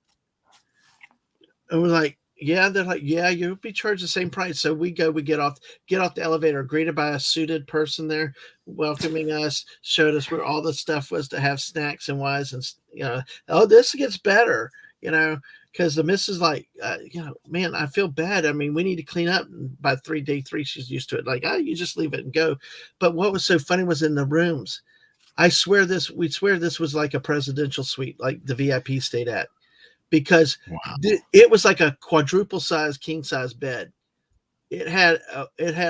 And we're like, yeah. They're like, yeah, you'll be charged the same price. So we get off the elevator, greeted by a suited person there, welcoming us, showed us where all the stuff was to have snacks and wise, and oh, this gets better, because the missus like, man, I feel bad. I mean, we need to clean up. And by day three, she's used to it. Like, oh, you just leave it and go. But what was so funny was in the rooms. We swear this was like a presidential suite, like the VIP stayed at, because Wow. it was like a quadruple size king size bed. It had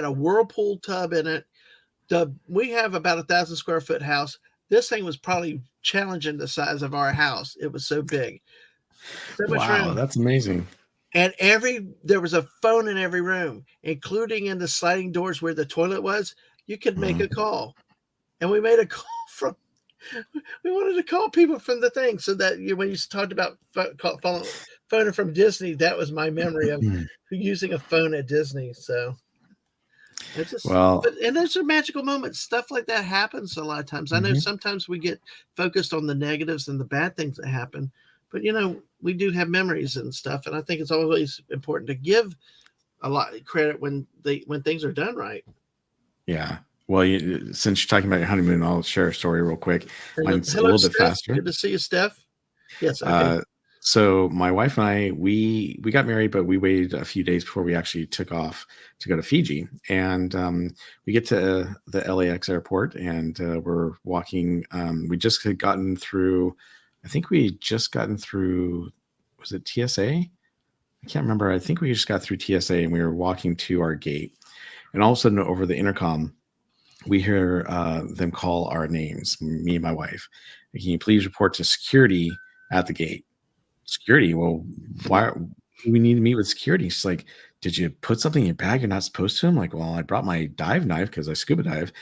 a whirlpool tub in it. We have about 1,000 square foot house. This thing was probably challenging the size of our house. It was so big, so much Wow, room. that's amazing. And there was a phone in every room, including in the sliding doors where the toilet was. You could make a Mhm. call, and we made a call from. We wanted to call people from the thing, so that when you talked about phoning from Disney, that was my memory of using a phone at Disney. So it's just, Well, and those are magical moments. Stuff like that happens a lot of times. I know mhm. sometimes we get focused on the negatives and the bad things that happen, but we do have memories and stuff. And I think it's always important to give a lot of credit when things are done right. Yeah. Well, since you're talking about your honeymoon, I'll share a story real quick. Hello, Mine's a hello, little bit Steph. faster. Good to see you, Steph. Yes. Okay. Uh, so my wife and I, we got married, but we waited a few days before we actually took off to go to Fiji. And we get to the LAX airport, and we're walking. We just had gotten through. I think we had just gotten through. Was it TSA? I can't remember. I think we just got through TSA, and we were walking to our gate. And all of a sudden, over the intercom, we hear them call our names, me and my wife. Can you please report to security at the gate? Security? Well, why do we need to meet with security? She's like, did you put something in your bag you're not supposed to? I'm like, well, I brought my dive knife because I scuba dive.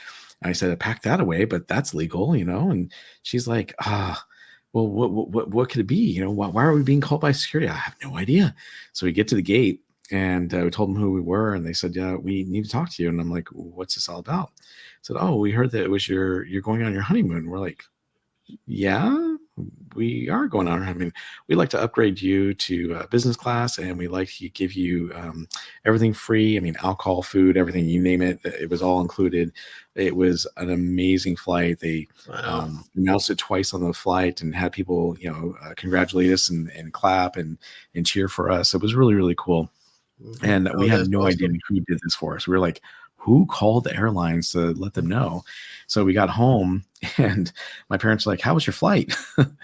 And I said, I packed that away, but that's legal. And she's like, well, what could it be? Why are we being called by security? I have no idea. So we get to the gate, and we told them who we were, and they said, yeah, we need to talk to you. And I'm like, what's this all about? I said, oh, we heard that it was you're going on your honeymoon. We're like, yeah, we are going on. I mean, we'd like to upgrade you to business class, and we like to give you everything free. I mean, alcohol, food, everything, you name it. It was all included. It was an amazing flight. They Wow. announced it twice on the flight and had people, congratulate us and clap and cheer for us. It was really, really cool. And we Oh, had that's no idea awesome. who did this for us. We were like, who called the airlines to let them know? So we got home, and my parents were like, how was your flight? I'm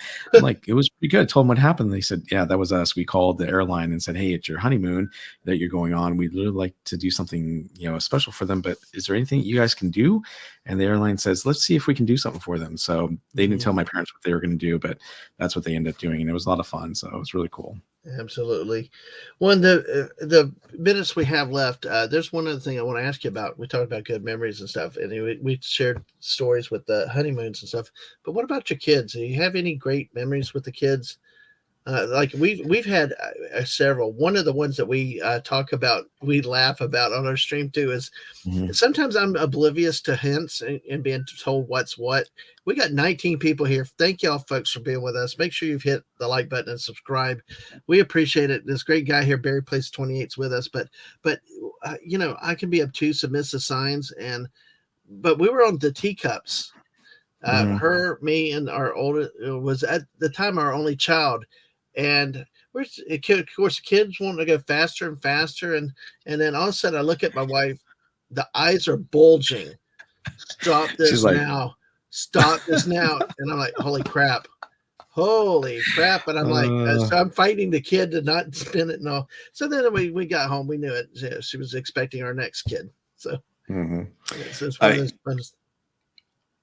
like, it was pretty good. I told them what happened. They said, yeah, that was us. We called the airline and said, hey, it's your honeymoon that you're going on. We'd really like to do something, special for them, but is there anything you guys can do? And the airline says, let's see if we can do something for them. So they didn't tell Mhm. my parents what they were going to do, but that's what they ended up doing. And it was a lot of fun. So it was really cool. Absolutely. One the minutes we have left, there's one other thing I want to ask you about. We talked about good memories and stuff, and we shared stories with the honeymoons and stuff. But what about your kids? Do you have any great memories with the kids? Like we've had several. One of the ones that we talk about, we laugh about on our stream too, is Mhm. sometimes I'm oblivious to hints and being told what's what. We got 19 people here. Thank y'all, folks, for being with us. Make sure you've hit the like button and subscribe. We appreciate it. This great guy here, Barry Place 28, is with us. But I can be obtuse and miss the signs. But we were on the teacups. Mhm. Her, me, and our oldest was at the time our only child, and of course, kids want to go faster and faster, and then all of a sudden, I look at my wife, the eyes are bulging. Stop She's this like, now! Stop this now! And I'm like, holy crap! And I'm like, uh, so I'm fighting the kid to not spin it and all. So then we got home, we knew it. Yeah, she was expecting our next kid, so mhm. yeah, so it's one of I those fun.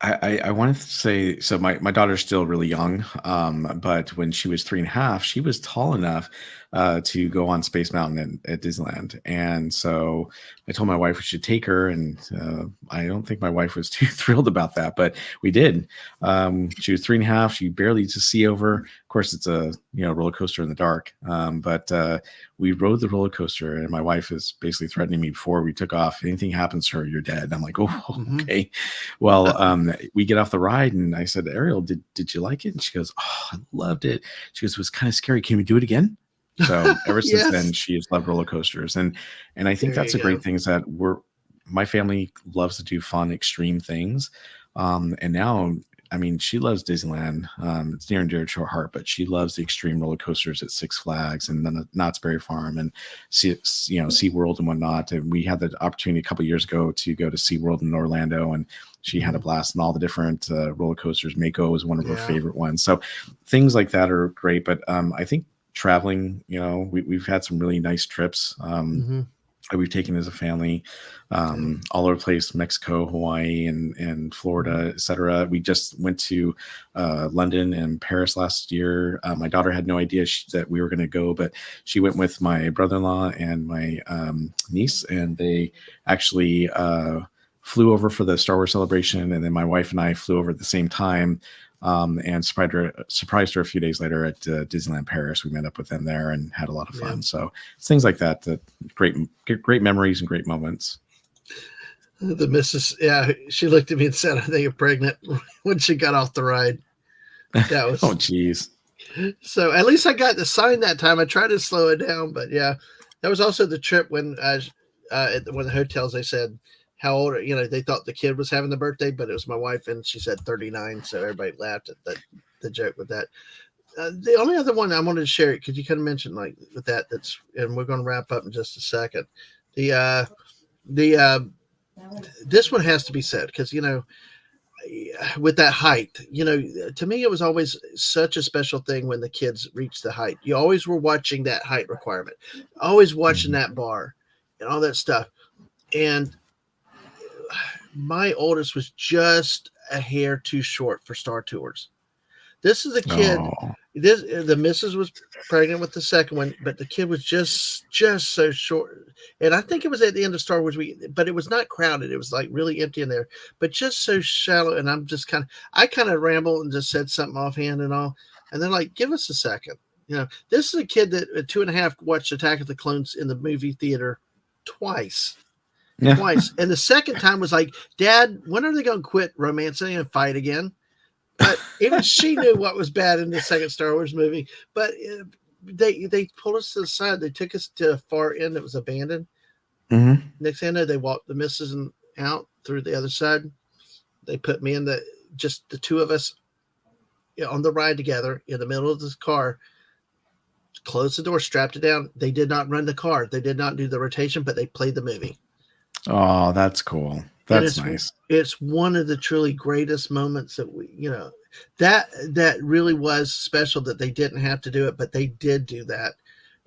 I wanted to say so. My daughter's still really young, but when she was 3.5, she was tall enough to go on Space Mountain at Disneyland, and so I told my wife we should take her, and I don't think my wife was too thrilled about that, but we did. She was 3.5; she barely to see over. Of course, it's a roller coaster in the dark, but we rode the roller coaster, and my wife is basically threatening me before we took off. If anything happens to her, you're dead. I'm like, oh, Mm-hmm. okay. Well, we get off the ride, and I said, Ariel, did you like it? And she goes, oh, I loved it. She goes, it was kind of scary. Can we do it again? So ever since then, Yes, she has loved roller coasters, and I think there that's you a great go. thing is that my family loves to do fun, extreme things, and now. I mean, she loves Disneyland. It's near and dear to her heart, but she loves the extreme roller coasters at Six Flags and then at Knott's Berry Farm and SeaWorld and whatnot. And we had the opportunity a couple of years ago to go to SeaWorld in Orlando, and she had Mm-hmm. a blast in all the different roller coasters. Mako was one of her Yeah. favorite ones. So things like that are great. But I think traveling, we've had some really nice trips. Mm-hmm. That we've taken as a family, Yeah. all over the place, Mexico, Hawaii, and Mm-hmm. Florida, etc. We just went to London and Paris last year. My daughter had no idea that we were going to go, but she went with my brother-in-law and my niece, and they actually flew over for the Star Wars celebration, and then my wife and I flew over at the same time. And surprised her a few days later at Disneyland Paris. We met up with them there and had a lot of Yeah. fun. So it's things like that that great great memories and great moments. The missus, yeah, she looked at me and said, I think you're pregnant when she got off the ride. That Oh, was geez. so at least I got the sign that time. I tried to slow it down, but yeah, that was also the trip when at one of the hotels they said how old they thought the kid was having the birthday, but it was my wife and she said 39, so everybody laughed at the joke with that. The only other one I wanted to share because you kind of mentioned like with that's and we're going to wrap up in just a second. The the this one has to be said because with that height, to me, it was always such a special thing when the kids reached the height. You always were watching that height requirement, always watching Mhm. that bar and all that stuff. And my oldest was just a hair too short for Star Tours. This is a kid. Oh, The missus was pregnant with the second one, but the kid was just so short. And I think it was at the end of Star Wars week, but it was not crowded. It was like really empty in there, but just so shallow. And I kind of rambled and just said something offhand and all. And they're like, give us a second. This is a kid that at 2.5 watched Attack of the Clones in the movie theater twice. yeah. Twice. And the second time was like, Dad, when are they going to quit romancing and fight again? But even she knew what was bad in the second Star Wars movie. But they pulled us to the side. They took us to a far end that was abandoned. Hmm. Next thing I know, they walked the missus out through the other side. They put me in just the two of us on the ride together in the middle of this car. Closed the door, strapped it down. They did not run the car. They did not do the rotation, but they played the movie. Oh, that's cool. And That's it's nice. it's one of the truly greatest moments that that really was special that they didn't have to do it, but they did do that.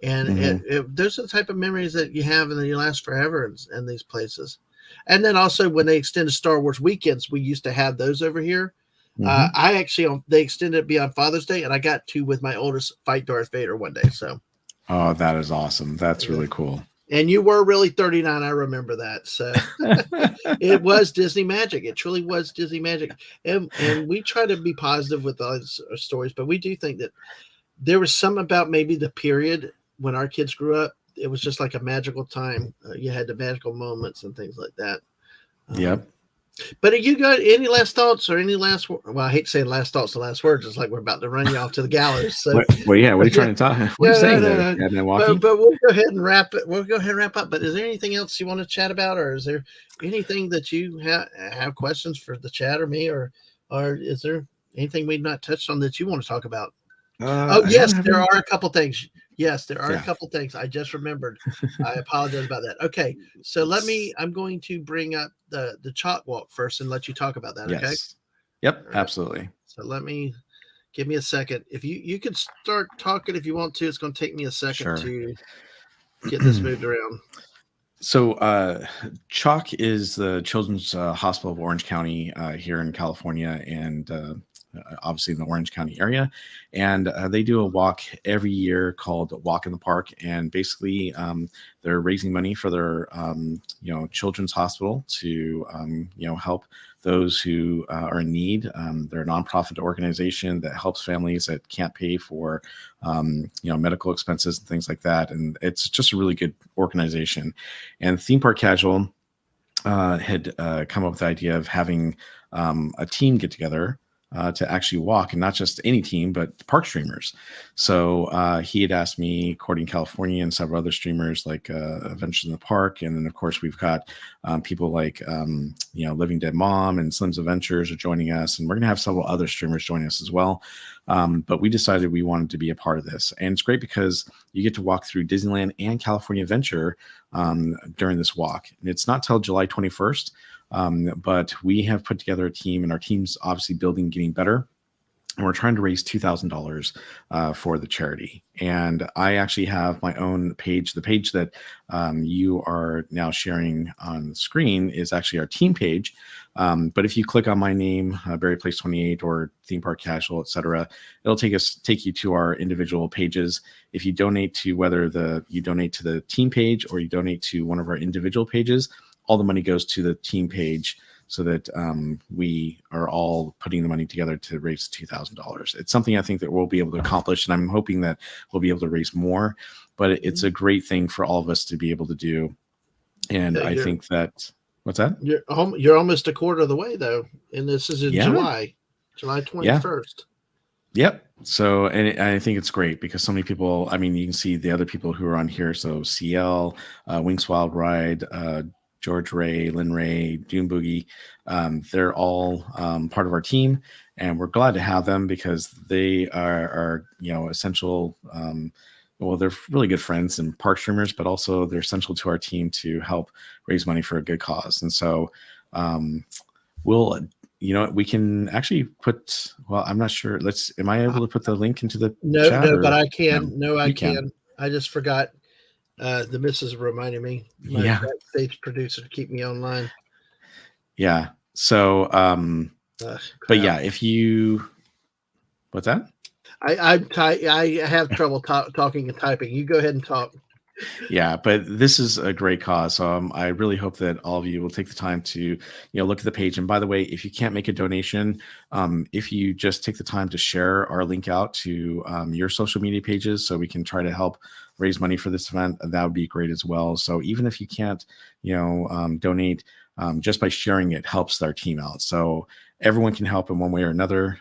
And Hmm. those are the type of memories that you have and then you last forever in these places. And then also when they extended Star Wars weekends, we used to have those over here. Hmm. I actually they extended it beyond Father's Day, and I got to with my oldest fight Darth Vader one day. So Oh, that is awesome. That's Yeah. really cool. And you were really 39. I remember that. So it was Disney magic. It truly was Disney magic. And we try to be positive with those stories, but we do think that there was something about maybe the period when our kids grew up. It was just like a magical time. You had the magical moments and things like that. Um, Yep. but have you got any last thoughts or any last? Well, I hate saying last thoughts, the last words. It's like we're about to run you off to the gallows. So, Well, yeah. What are but you yeah, trying to talk? What are you yeah, no, saying no, there, no. Milwaukee? But we'll go ahead and wrap it. We'll go ahead and wrap up. But is there anything else you want to chat about, or is there anything that you have questions for the chat or me, or is there anything we've not touched on that you want to talk about? Oh, I don't yes, have there any. are a couple things. Yes, there are a Yeah. couple things. I just remembered. I apologize about that. Okay, so I'm going to bring up the chalk walk first and let you talk about that. Okay. Yes. Yep. All right. Absolutely. So give me a second. If you could start talking if you want to. It's going to take me a second Sure. to get this moved around. So, CHOC is the Children's Hospital of Orange County here in California, and obviously in the Orange County area. And they do a walk every year called Walk in the Park, and basically they're raising money for their children's hospital to help those who are in need. They're a nonprofit organization that helps families that can't pay for medical expenses and things like that. And it's just a really good organization. And Theme Park Casual had come up with the idea of having a team get together to actually walk, and not just any team, but park streamers. So he had asked me, Courting California, and several other streamers like Adventures in the Park, and then of course we've got people like Living Dead Mom and Slim's Adventures are joining us, and we're going to have several other streamers join us as well. But we decided we wanted to be a part of this, and it's great because you get to walk through Disneyland and California Adventure during this walk, and it's not till July 21st. But we have put together a team, and our team's obviously building, getting better. And we're trying to raise $2,000 for the charity. And I actually have my own page. The page that you are now sharing on the screen is actually our team page. But if you click on my name, Barry Place 28 or Theme Park Casual, etc., it'll take you to our individual pages. If you donate to you donate to the team page or you donate to one of our individual pages, all the money goes to the team page, so that we are all putting the money together to raise $2,000. It's something I think that we'll be able to accomplish, and I'm hoping that we'll be able to raise more. But it's a great thing for all of us to be able to do. And Yeah, I think that what's that? you're almost a quarter of the way though, and this is in Yeah, July yeah, 21st. yep. So, and I think it's great because so many people. I mean, you can see the other people who are on here. So CL, Winks Wild Ride, George Ray, Lynn Ray, Dune Boogie. They're all part of our team, and we're glad to have them because they are essential. Well, they're really good friends and park streamers, but also they're essential to our team to help raise money for a good cause. And so we'll, we can actually put. Well, I'm not sure. Am I able to put the link into the No, chat, no, but or I no? can. No, I You can. can. I just forgot. The missus reminded me, my Yeah, backstage producer, to keep me online. yeah. So, but Crap. yeah, if you, what's that? I have trouble talking and typing. You go ahead and talk. Yeah, but this is a great cause. So I really hope that all of you will take the time to, look at the page. And by the way, if you can't make a donation, if you just take the time to share our link out to your social media pages, so we can try to help raise money for this event, that would be great as well. So even if you can't, donate, just by sharing it helps our team out. So everyone can help in one way or another.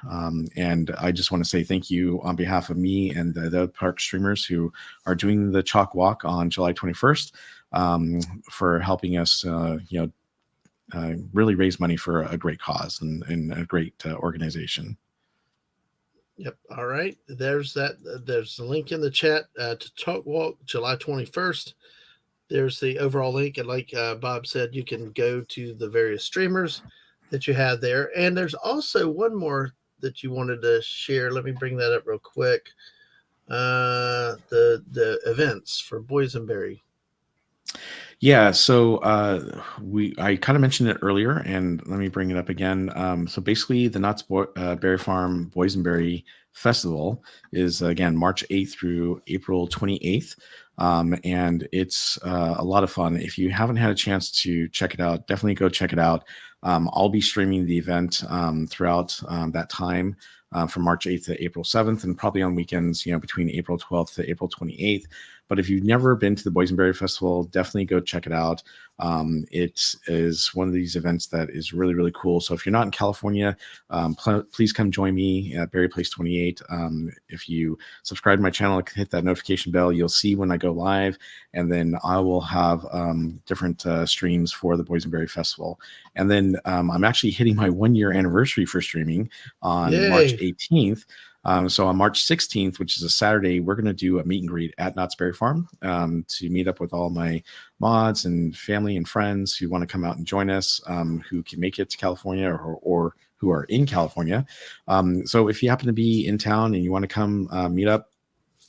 And I just want to say thank you on behalf of me and the park streamers who are doing the chalk walk on July 21st for helping us, really raise money for a great cause and a great organization. Yep. All right. There's that. There's the link in the chat to Talk Walk July 21st. There's the overall link. And like Bob said, you can go to the various streamers that you have there. And there's also one more that you wanted to share. Let me bring that up real quick. The events for Boysenberry. Yeah, so I kind of mentioned it earlier, and let me bring it up again. So basically, the Knott's Berry Farm Boysenberry Festival is again March 8th through April 28th. And it's a lot of fun. If you haven't had a chance to check it out, definitely go check it out. I'll be streaming the event throughout that time from March 8th to April 7th, and probably on weekends, between April 12th to April 28th. But if you've never been to the Boysenberry Festival, definitely go check it out. It is one of these events that is really, really cool. So if you're not in California, please come join me at Berry Place 28. If you subscribe to my channel, hit that notification bell, you'll see when I go live. And then I will have different streams for the Boysenberry Festival. And then I'm actually hitting my 1 year anniversary for streaming on March 18th. So on March 16th, which is a Saturday, we're going to do a meet and greet at Knott's Berry Farm to meet up with all my mods and family and friends who want to come out and join us, who can make it to California or who are in California. So if you happen to be in town and you want to come meet up,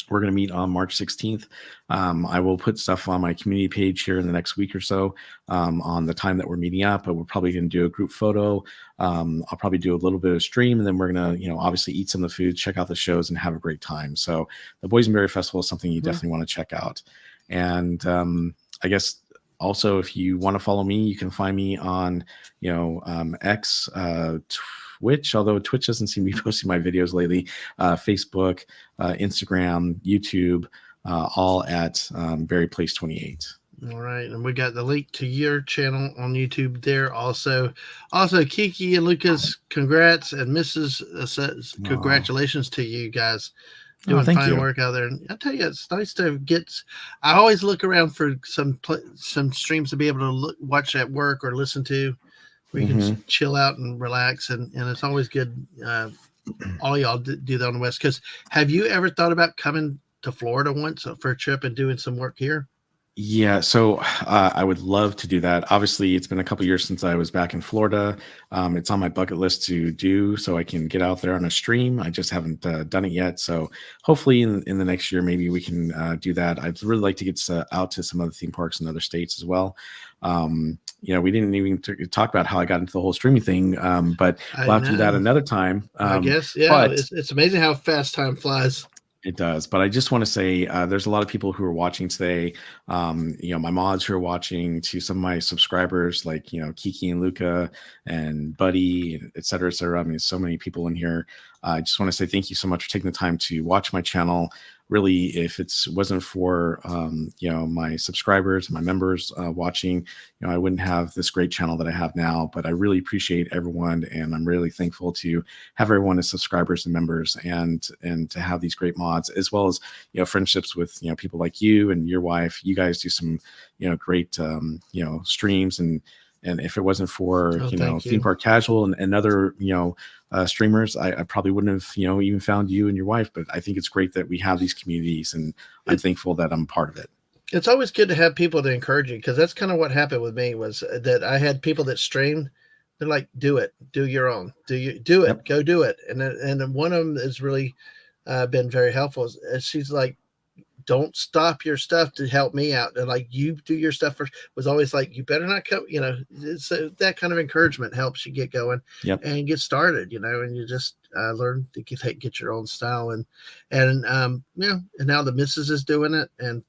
we're going to meet on March 16th. I will put stuff on my community page here in the next week or so on the time that we're meeting up. But we're probably going to do a group photo. I'll probably do a little bit of stream, and then we're going to, obviously eat some of the food, check out the shows, and have a great time. So the Boysenberry Festival is something you definitely want to check out. And I guess also, if you want to follow me, you can find me on, X, Twitch, although Twitch doesn't seem to be posting my videos lately, Facebook, Instagram, YouTube, all at Berry Place 28. All right, and we got the link to your channel on YouTube there. Also, Kiki and Lucas, congrats, and Mrs. says congratulations to you guys. Doing fine work out there. And I tell you, it's nice to get. I always look around for some streams to be able to watch at work or listen to, where you can chill out and relax. And it's always good. All y'all do that on the West Coast. Have you ever thought about coming to Florida once for a trip and doing some work here? Yeah, so I would love to do that. Obviously, it's been a couple years since I was back in Florida. It's on my bucket list to do so I can get out there on a stream. I just haven't done it yet. So hopefully in the next year, maybe we can do that. I'd really like to get out to some other theme parks in other states as well. We didn't even talk about how I got into the whole streaming thing, but we'll have to do that another time. I guess, yeah. It's amazing how fast time flies. It does, but I just want to say there's a lot of people who are watching today. My mods who are watching, to some of my subscribers like Kiki and Luca and Buddy, et cetera, et cetera. I mean, so many people in here. I just want to say thank you so much for taking the time to watch my channel. Really, if it wasn't for my subscribers, my members watching, I wouldn't have this great channel that I have now. But I really appreciate everyone, and I'm really thankful to have everyone as subscribers and members, and to have these great mods, as well as friendships with people like you and your wife. You guys do some great streams, and if it wasn't for Theme Park Casual and other streamers, I probably wouldn't have even found you and your wife. But I think it's great that we have these communities, and I'm thankful that I'm part of it. It's always good to have people to encourage you, because that's kind of what happened with me, was that I had people that streamed. They're like, do it, do your own, do it, yep. Go do it. And one of them has really been very helpful. She's like, don't stop your stuff to help me out. And like, you do your stuff first. Was always like, you better not come, so that kind of encouragement helps you get going and get started, and you just learn to get your own style. And now the missus is doing it. And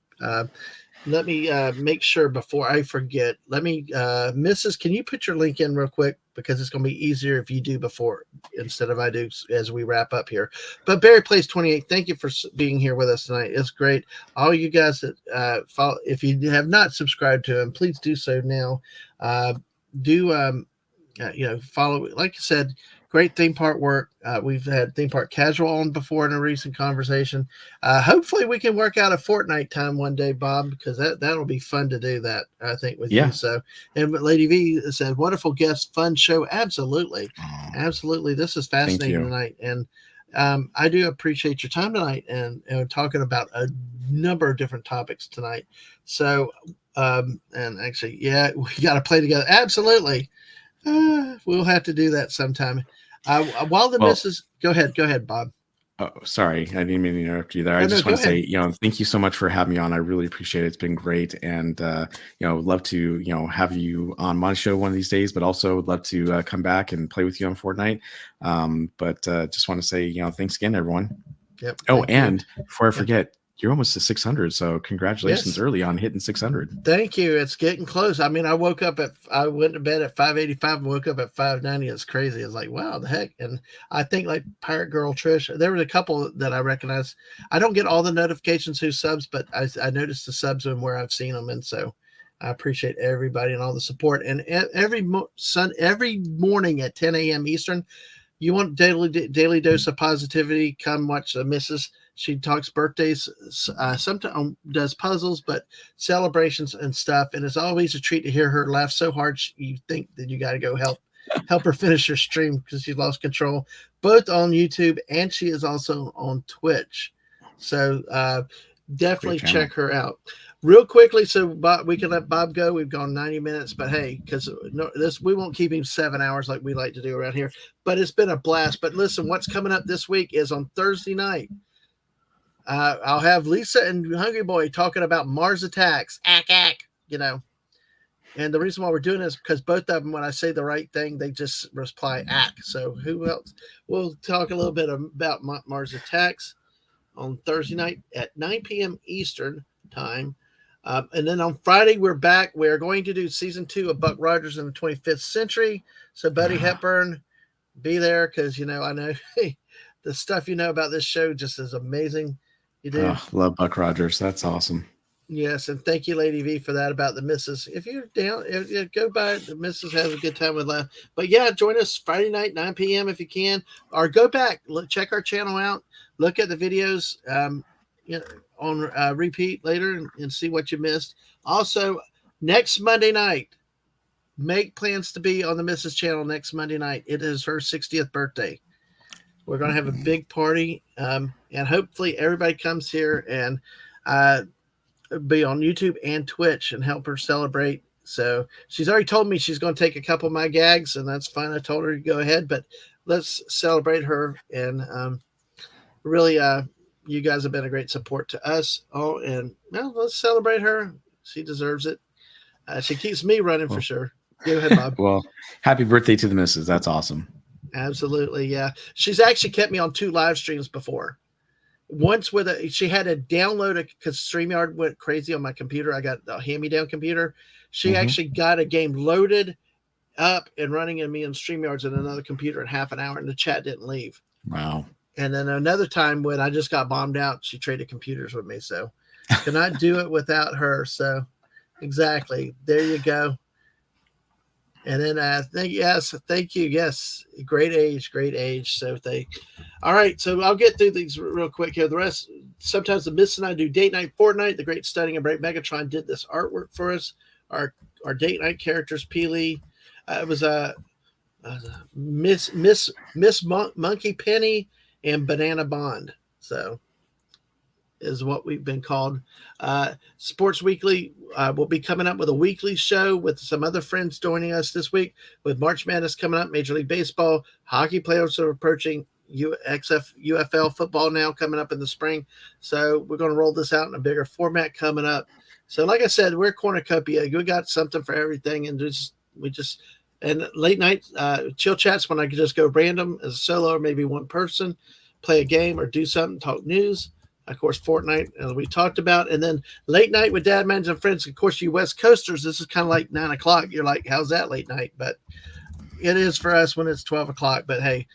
let me make sure before I forget, Mrs., can you put your link in real quick? Because it's going to be easier if you do before instead of I do as we wrap up here. But Berry Place 28, thank you for being here with us tonight. It's great. All you guys that follow, if you have not subscribed to him, please do so now. Follow, like I said, great theme park work. We've had Theme Park Casual on before in a recent conversation. Hopefully we can work out a fortnight time one day, Bob, because that'll be fun to do that, I think, with you. So, and Lady V said, wonderful guest, fun show. Absolutely. Absolutely. This is fascinating tonight. And I do appreciate your time tonight and talking about a number of different topics tonight. So, and actually, we got to play together. Absolutely. We'll have to do that sometime. While the missus, go ahead, Bob. Oh, sorry, I didn't mean to interrupt you there. I Oh, no, just want go to say, ahead. thank you so much for having me on. I really appreciate it. It's been great, and love to, have you on my show one of these days. But also, would love to come back and play with you on Fortnite. But just want to say, thanks again, everyone. Yep. Oh, Thank you. and before I Yeah. forget, you're almost to 600, so congratulations Yes. early on hitting 600. Thank you. It's getting close. I mean, I went to bed at 5:85 and woke up at 5:90. It's crazy. It's like, wow, the heck. And I think like Pirate Girl Trish, there was a couple that I recognize. I don't get all the notifications who subs, but I noticed the subs and where I've seen them. And so I appreciate everybody and all the support. And every morning at 10 a.m. Eastern, you want daily dose of positivity, come watch the missus. She talks birthdays, sometimes does puzzles, but celebrations and stuff. And it's always a treat to hear her laugh so hard you think that you got to go help her finish her stream because she lost control. Both on YouTube, and she is also on Twitch. So Great definitely channel. check her out. Real quickly, so Bob, we can let Bob go. We've gone 90 minutes, but hey, because we won't keep him 7 hours like we like to do around here. But it's been a blast. But listen, what's coming up this week is on Thursday night. I'll have Lisa and Hungry Boy talking about Mars attacks. Ack, ack, you know. And the reason why we're doing this is because both of them, when I say the right thing, they just reply ack. So who else? We'll talk a little bit about Mars attacks on Thursday night at 9 p.m. Eastern time. And then on Friday, we're back. We're going to do season 2 of Buck Rogers in the 25th Century. So, Buddy Hepburn, be there because, I know the stuff you know about this show just is amazing. You do. Oh, love Buck Rogers. That's awesome. Yes, and thank you, Lady V, for that about the missus. If you're down, go by. The missus has a good time with that. But yeah, join us Friday night, 9 p.m. if you can, or go back, check our channel out, look at the videos on repeat later and see what you missed. Also, next Monday night, make plans to be on the missus channel next Monday night. It is her 60th birthday. We're going to have a big party, and hopefully everybody comes here and be on YouTube and Twitch and help her celebrate. So she's already told me she's going to take a couple of my gags, and that's fine. I told her to go ahead, but let's celebrate her. And really, you guys have been a great support to us. Oh, and well, let's celebrate her. She deserves it. She keeps me running for Well, sure. Go ahead, Bob. well, happy birthday to the missus. That's awesome. Absolutely, yeah. She's actually kept me on 2 live streams before. Once she had to download it because StreamYard went crazy on my computer. I got a hand-me-down computer. She actually got a game loaded up and running in me on StreamYards in another computer in half an hour, and the chat didn't leave. Wow. And then another time when I just got bombed out, she traded computers with me. So cannot do it without her. So exactly. There you go. And then thank you. Yes, great age. So all right. So I'll get through these real quick here. The rest, sometimes the Miss and I do date night, Fortnite. The Great Studying and Break Megatron did this artwork for us. Our date night characters, Peely. It was a Miss Monkey Penny and Banana Bond. So is what we've been called. Sports Weekly will be coming up with a weekly show with some other friends joining us this week with March Madness coming up, Major League Baseball, hockey playoffs are approaching, UFL football now coming up in the spring. So we're going to roll this out in a bigger format coming up. So like I said, we're Cornucopia. We got something for everything, and and late night chill chats when I could just go random as a solo or maybe one person, play a game or do something, talk news. Of course, Fortnite, as we talked about. And then late night with Dad, Mans, and Friends. Of course, you West Coasters, this is kind of like 9 o'clock. You're like, how's that late night? But it is for us when it's 12 o'clock. But hey,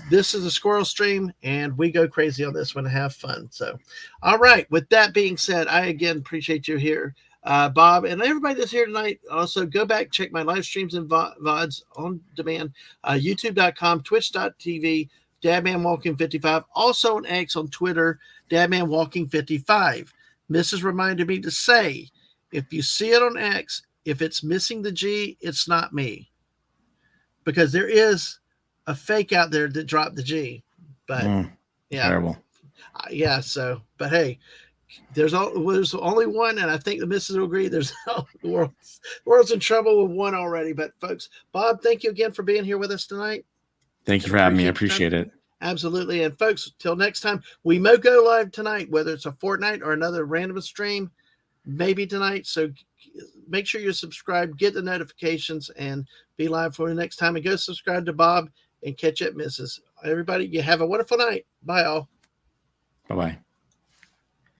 this is a squirrel stream, and we go crazy on this one and have fun. So, all right. With that being said, I again appreciate you here, Bob, and everybody that's here tonight. Also, go back, check my live streams and VODs on demand, youtube.com, twitch.tv, Dadman Walking 55, also on X, on Twitter, Dadman Walking 55. Mrs. reminded me to say, if you see it on X, if it's missing the G, it's not me. Because there is a fake out there that dropped the G. But yeah. Terrible. Yeah, so, but hey, there's only one, and I think the missus will agree. There's the world's in trouble with one already. But folks, Bob, thank you again for being here with us tonight. Thank you for having me. I appreciate it. Absolutely. And folks, till next time, we may go live tonight, whether it's a Fortnite or another random stream, maybe tonight. So make sure you're subscribed, get the notifications, and be live for the next time. And go subscribe to Bob and catch up, Mrs. Everybody, you have a wonderful night. Bye, all. Bye bye.